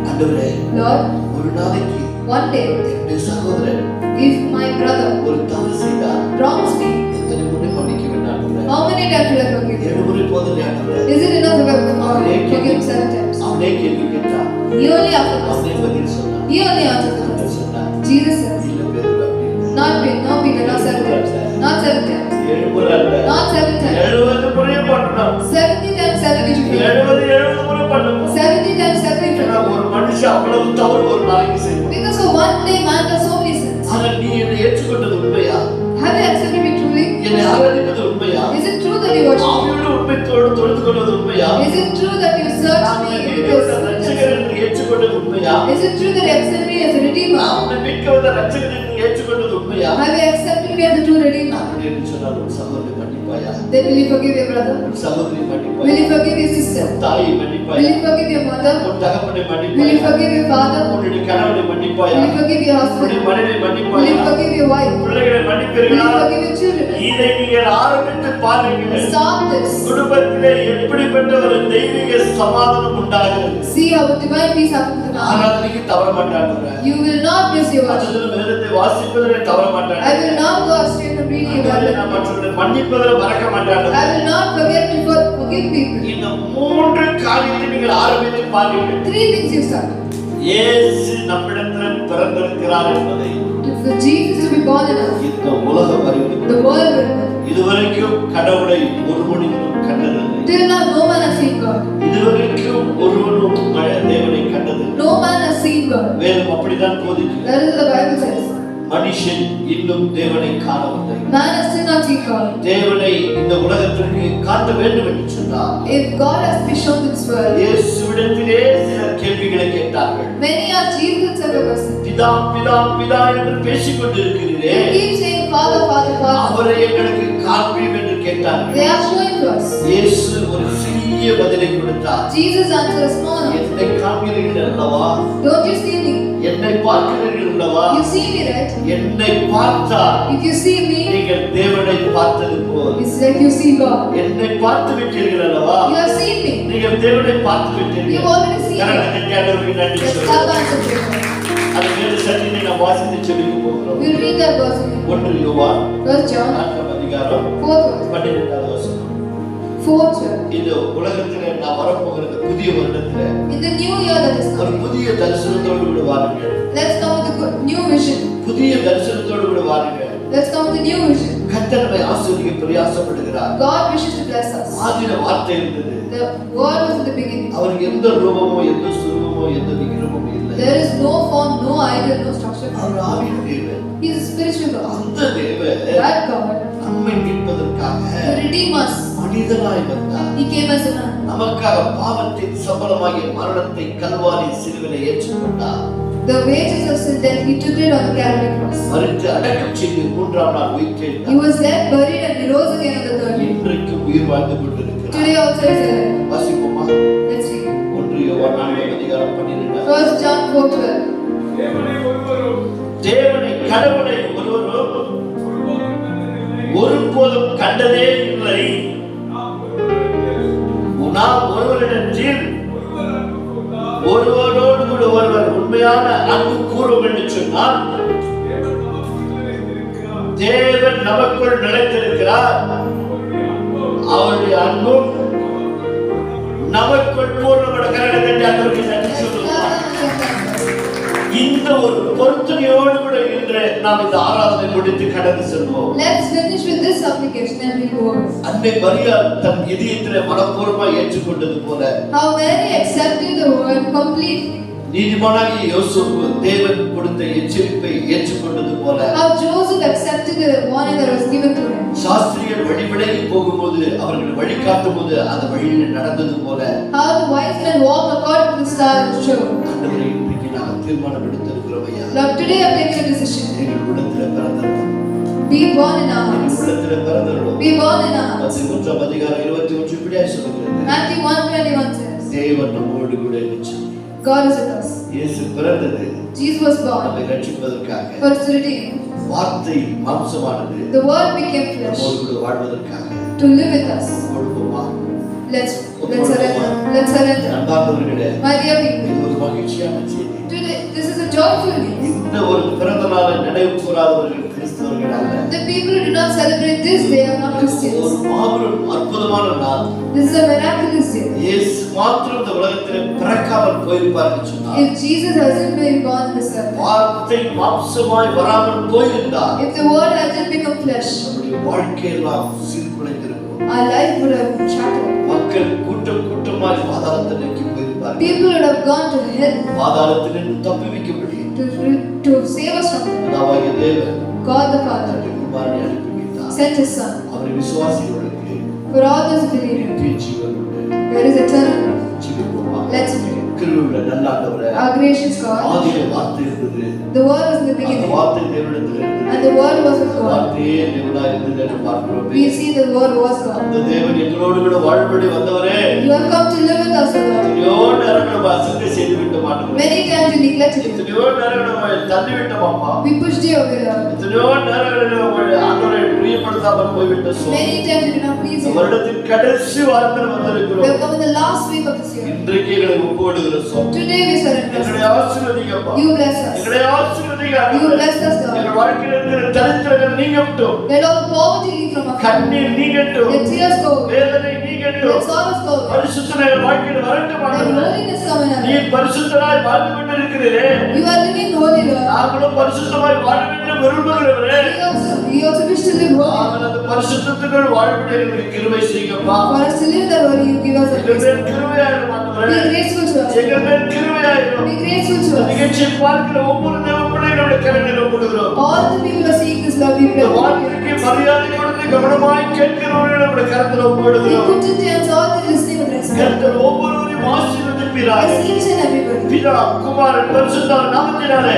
ஆண்டவரே, Lord, ஒரு நாளைக்கு one day, என்னுடைய சகோதரன் if my brother ஒரு தவறு செய்தார், wrongs me, எத்தனை முறை மன்னிக்க வேண்டும் ஆண்டவரே? how many times will I forgive him? 7 முறை போதும் ஆண்டவரே. Is it enough to forgive him 7 times? அவனே கேள்வி கேட்டான். He only asked us. அவனே பதில் சொன்னான். He only answered us. அவன் சொன்னான், Jesus says, இல்ல பேதுரு அப்படி இல்லை. not Peter, not 7 times. Not 7 times. 7 முறை அல்ல. Not 7 times. 70 முறை பண்ணணும். 70 times 7 we should forgive. 70 முறை பண்ணணும். 70 times 7 we ஏன்னா forgive. ஒரு மனுஷன் அவ்வளவு தவறு ஒரு நாளைக்கு செய்வான். Because of one day man does so many sins. ஆனா நீ என்னை ஏற்றுக்கொண்டது உண்மையா? Have you accepted me truly? என்னை ஆராதிப்பது உண்மையா? Is it true that you worship me? ஆவியோடு உண்மைத்தோடு தொழுது கொள்வது உண்மையா? Is it true that you search நான் me உன்னை because மீட்க வந்த ரட்சகர் என்று ஏற்றுக்கொண்டது உண்மையா? Is it true that you accept me as a redeemer? நான் உன்னை மீட்க வந்த ரட்சகர் என்று ஏற்றுக்கொண்டது உண்மையா? Have you accepted me as a true redeemer? அப்படி என்று சொன்னால் உன் சகோதரி மன்னிப்பாயா? Then will you forgive your brother? உன் சகோதரி Will மன்னிப்பாயா? you forgive your sister? தாயை Will மன்னிப்பாயா? you forgive your mother? உன் தகப்பனை Will you மன்னிப்பாயா? forgive your father? உன்னுடைய கணவனை மன்னிப்பாயா? Will you forgive your husband? உன்னுடைய மனைவி Will you மன்னிப்பாயா? forgive your wife? பிள்ளைகளை Will மன்னிப்பீர்களா? you forgive your children? இதை நீங்கள் ஆரம்பித்து பாருங்கள். Start this. குடும்பத்திலே எப்படிப்பட்ட ஒரு தெய்வீக சமாதானம் உண்டாகும். See how divine peace happens in our life. ஆராதனைக்கு தவற மாட்டாங்க. You will not miss your worship. அதிலும் வேதத்தை வாசிப்பதிலே தவற மாட்டாங்க. I will not go astray from reading your ஆண்டவரே, Bible. நான் மற்றவர்களை மன்னிப்பதிலே மறக்க மாட்டாங்க. I will not forget to forgive people. இந்த 3 காரியத்தை நீங்கள் ஆரம்பித்து பாருங்கள். 3 things you start. இயேசு நம்மிடத்தில் பிறந்திருக்கிறார் என்பதை For Jesus to be born in us, இந்த உலகம் அறிந்து the world will know. இதுவரைக்கும் கடவுளை ஒரு மனிதனும் கண்டதில்லை. Till now, no man has seen God. இதுவரைக்கும் ஒருவனும் தேவனை கண்டதில்லை. No man has seen God. வேதம் அப்படிதான் போதிக்கிறது. That is what the Bible says. மனுஷன் இன்னும் தேவனை காணவில்லை. Man has still not seen God. தேவனை இந்த உலகத்திற்கு காட்ட வேண்டும் என்று சொன்னார். If God has been shown to this world, இயேசுவிடத்திலே சிலர் கேள்விகளை கேட்டார்கள். many asked Jesus himself a question. பிதா பிதா பிதா என்று பேசிக் கொண்டிருக்கிறீரே, They keep saying, Father, Father, Father. அவரை எங்களுக்கு காண்பீம் என்று கேட்டார்கள். They are showing to us. இயேசு ஒரு சிறிய பதிலை கொடுத்தார். Jesus answered a small answer. என்னை காண்கிறீர்கள் அல்லவா? Don't you see me? என்னை பார்க்கிறீர்கள் அல்லவா? You see me, right? என்னை பார்த்தால் If you see me, நீங்கள் தேவனை பார்த்தது போல். it's like you see God. என்னை பார்த்து விட்டீர்கள் அல்லவா? You have seen me. நீங்கள் தேவனை பார்த்து விட்டீர்கள். You've already seen me. கரங்களை தட்டி நன்றி Let's சொல்லுங்கள். clap hands and pray. அது வேறு சத்தியத்தை நாம் வாசித்து செவிக்க போகிறோம். We'll read that verse again. 1 யோவான் 1 John, 4 அதிகாரம் 4th verse. 12வது வசனம். 4th chapter. இது உலகத்திலே நாம் வரப்போகிற இந்த புதிய வருடத்திலே In the new year that is ஒரு coming, புதிய தரிசனத்தோடு கூட வாருங்கள். let's come with a new vision. புதிய தரிசனத்தோடு கூட வாருங்கள். Let's come with a new vision. கர்த்தர் நம்மை ஆசீர்வதிக்க பிரயாசப்படுகிறார். God wishes to bless us. ஆதியில வார்த்தை இருந்தது. The word was in the beginning. அவருக்கு எந்த ரூபமோ எந்த சுரூபமோ எந்த விக்கிரமும் இல்லை. There is no form, no idea, no structure. அவர் ஆவியின் தேவன். He is a spiritual God. அந்த தேவன் That God நம்மை மீட்பதற்காக to redeem us. மனிதனாய் வந்தார். He came as a man. நமக்காக பாவத்தின் சம்பளமாகிய மரணத்தை கல்வாரி சிலுவையிலே ஏற்றுக்கொண்டார். The wages of sin that he took it on the Calvary cross. மரித்து அடக்கம் செய்து 3ஆம் நாள் He உயிர்த்தெழுந்தார். was dead, buried, and he rose again on the third day. இன்றைக்கும் உயிர் வாழ்ந்து கொண்டிருக்கிறார். Today also is alive. வாசிப்போமா? Let's read. 1 யோவான் 4 அதிகாரம் 12. 1 John 4:12. தேவனை ஒருவரும் தேவனை கடவுளை ஒருவரும் ஒருவரும் கண்டதில்லை. ஒருபோதும் கண்டதே இல்லை. நாம் ஒருவரிடத்தில் நாம் ஒருவரிடத்தில் ஒருவர் அன்பு கூர்ந்தால் ஒருவரோடு கூட ஒருவர் உண்மையான அன்பு கூறும் என்று சொன்னால் தேவன் நமக்குள் நிலைத்திருக்கிறார். தேவன் நமக்குள் நிலைத்திருக்கிறார். அவருடைய அன்போ அவருடைய அன்பும் நமக்குள் பூர்ணப்பட கரகத்தை ஆண்டவருக்கு நன்றி சொல்லுவோம். இந்த ஒரு பொருத்தனையோடு கூட இன்று நாம் இந்த ஆராதனை முடித்து கடந்து செல்வோம். Let's finish with this supplication and we go on. அன்னை மரியாள் தன் இதயத்திலே மனப்பூர்வமாய் ஏற்றுக்கொண்டது போல How Mary accepted the word completely. நீதிமானாகிய யோசேப்பு தேவன் கொடுத்த எச்சரிப்பை ஏற்றுக்கொண்டது போல How Joseph accepted the warning that was given to him. சாஸ்திரிகள் வழிவிலகி போகும்போது அவர்கள் வழிகாட்டும் போது அந்த வழியில் நடந்தது போல How the wise men walk according to the star showed. ஆண்டவரே இன்றைக்கு நாங்கள் தீர்மானம் எடுத்திருக்கிறோம் ஐயா. Lord, today I take a decision. எங்கள் உள்ளத்திலே பிறந்தவரும் Be born in our எங்கள் hearts. உள்ளத்திலே பிறந்தவரும் Be born in our hearts. 11 அதிகாரம் 21 இப்படியே சொல்லுகிறது. Matthew 1:21 says, தேவன் நம்மோடு கூட இருந்துச்சு. God is with us. இயேசு பிறந்தது Jesus was born நம்மை ரட்சிப்பதற்காக. for us to redeem. வார்த்தை மாம்சமானது The word became flesh நம்மோடு கூட வாழ்வதற்காக. to live with us. கொடுப்போமா? Let's surrender. Let's surrender. அன்பார்ந்தவர்களே, My dear people, இது ஒரு மகிழ்ச்சியான செய்தி. today this is a joyful news. இந்த ஒரு பிறந்த நாளை நினைவு கூறாதவர்கள் கிறிஸ்தவர்கள் அல்ல. The people who do not celebrate this day are not ஒரு Christians. மாபெரும் அற்புதமான நாள். This is a miraculous day. இயேசு மாத்திரம் இந்த உலகத்திலே பிறக்காமல் போயிருப்பார்னு சொன்னார். If Jesus hasn't been born in this earth, வார்த்தை மாம்சமாய் வராமல் போயிருந்தார் if the word hasn't become flesh, நம்முடைய வாழ்க்கையெல்லாம் சீர்குலைந்திருக்கும். our life would have been shattered. மக்கள் கூட்டம் கூட்டமாய் பாதாளத்தை நோக்கி போயிருப்பார்கள். People would have gone to hell பாதாளத்திலிருந்து தப்புவிக்கும்படி to save us from them. அதாவது தேவன் God the Father தன்னுடைய குமாரனை அனுப்பி வைத்தார். sent His Son. அவரை விசுவாசிகளுக்கு For all those who believe Him, நித்திய ஜீவன் உண்டு. there is eternal life. ஜீவிப்போமா? Let's pray. கிருபையுள்ள நல்ல ஆண்டவரே, Our gracious God, ஆதியிலே வார்த்தை இருந்தது. the Word was in the அந்த beginning, வார்த்தை தேவனிடத்தில் இருந்தது. and the Word was with God. வார்த்தையே தேவனாய் இருந்தது என்று பார்க்கிறோம். We see the Word was God. அந்த தேவன் எங்களோடு கூட வாழ்படி வந்தவரே, You have come to live with us, O Lord. எத்தனையோ நேரம் நம்ம அசட்டை செய்து விட்ட மாட்டோம். Many times we neglected you. எத்தனையோ நேரம் நம்ம தள்ளி விட்டோம் அப்பா. We pushed you away, Lord. எத்தனையோ நேரங்களில் உங்களுடைய ஆண்டவரை பிரியப்படுத்தாமல் போய்விட்ட சோதனை. Many times we did not please இந்த you. வருடத்தின் கடைசி வாரத்தில் We வந்திருக்கிறோம். have come in the last week of this year. இன்றைக்கு எங்களை ஒப்புக்கொடுக்கிற சோதனை. Today we surrender. எங்களை ஆசீர்வதிங்கப்பா. You bless us. எங்களை ஆசீர்வதிங்க You ஆண்டவரே. bless us, எங்கள் Lord. வாழ்க்கையில் இருக்கிற தரித்திரங்கள் நீங்கட்டும். Let all the poverty leave from our heart. கண்ணீர் நீங்கட்டும். Let tears go away. வேதனை நீங்கட்டும். Let sorrows go away. பரிசுத்தனை வாழ்க்கையில் வரட்டும் Let ஆண்டவரே. holiness come in our நீ life. பரிசுத்தராய் வாழ்ந்து கொண்டிருக்கிறீரே. You are living holy, Lord. நாங்களும் பரிசுத்தமாய் வாழ வேண்டும் விரும்புகிறவரே. We also wish to live holy. நாங்கள் அந்த பரிசுத்தத்துக்குள் வாழ்வதை எங்களுக்கு கிருபை செய்யுங்கப்பா. For us to live that way, you give us a எங்கள் grace. மேல் கிருபையாயிரும் ஆண்டவரே. Be grateful to us. எங்கள் மேல் கிருபையாயிரும். Be grateful to us. நிகழ்ச்சியை பார்க்கிற ஒவ்வொரு தேவ பிள்ளைகளுடைய கரங்களில் ஒப்புடுகிறோம். All the people who are seeing this, Lord, we இந்த pray. வார்த்தைக்கு மரியாதை கொடுத்து கவனமாய் கேட்கிறவர்களுடைய கரத்தில் We ஒப்புடுகிறோம். put into hands all the listening with respect. கர்த்தர் ஒவ்வொருவரையும் ஆசீர்வதிப்பீராக. Bless each and everybody. பிதா குமாரன் பரிசுத்த நாமத்தினாலே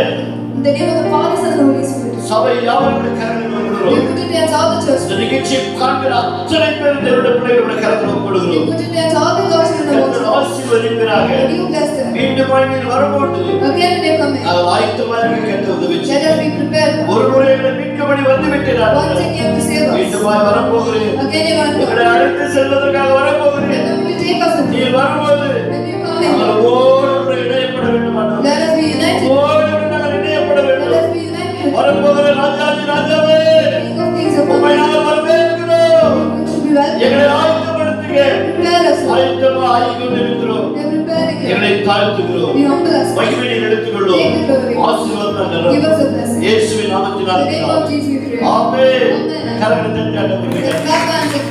In the name of the Father, Son, and the Holy Spirit. சபை யாவருடைய கரங்களில் We ஒப்புடுகிறோம். put into hands all the church. இந்த நிகழ்ச்சியை காண்கிற அத்தனை பேர் தேவனுடைய பிள்ளைகளுடைய கரத்தில் We ஒப்புடுகிறோம். put into hands all the God's children in the கர்த்தர் world. ஆசீர்வதிப்பீராக. And you bless them. மீண்டும் நீர் வரும்போது Again, when they come in, நாங்கள் ஆயத்தமாக இருக்க கர்த்தர் உதவி let செய்யும். us be prepared. ஒரு முறை எங்களை மீட்கபடி வந்து விட்டீர்கள். Once again to save us. மீண்டுமாய் வரப்போகிறேன். Again, you are எங்களை going அழைத்து செல்வதற்காக வரப்போகிறேன். to take us with you. நீர் வரும்போது When you come நாங்கள் in, ஒவ்வொரு இணையப்பட வேண்டும் ஆண்டவரே. let us be united. ஒவ்வொரு நாங்கள் இணையப்பட Let வேண்டும். us be united. வரப்போகிற ராஜாதி ராஜாவே, King of kings of உம்மை kings. நாங்கள் வரவேற்கிறோம். We should be welcome. எங்களை ஆயத்தப்படுத்துங்க. Prepare us. ஆயத்தமா ஆகிக்கொண்டிருக்கிறோம். We are preparing எங்களை it. தாழ்த்துகிறோம். We humble us. மகிமை நீர் எடுத்துக்கொள்ளும். Take the glory. ஆசீர்வாதம் Give தரும். us a blessing. இயேசுவின் In the name நாமத்தினால் of Jesus we pray. Amen. Amen. கரங்களை தட்டி ஆண்டவருக்கு Let's clap and take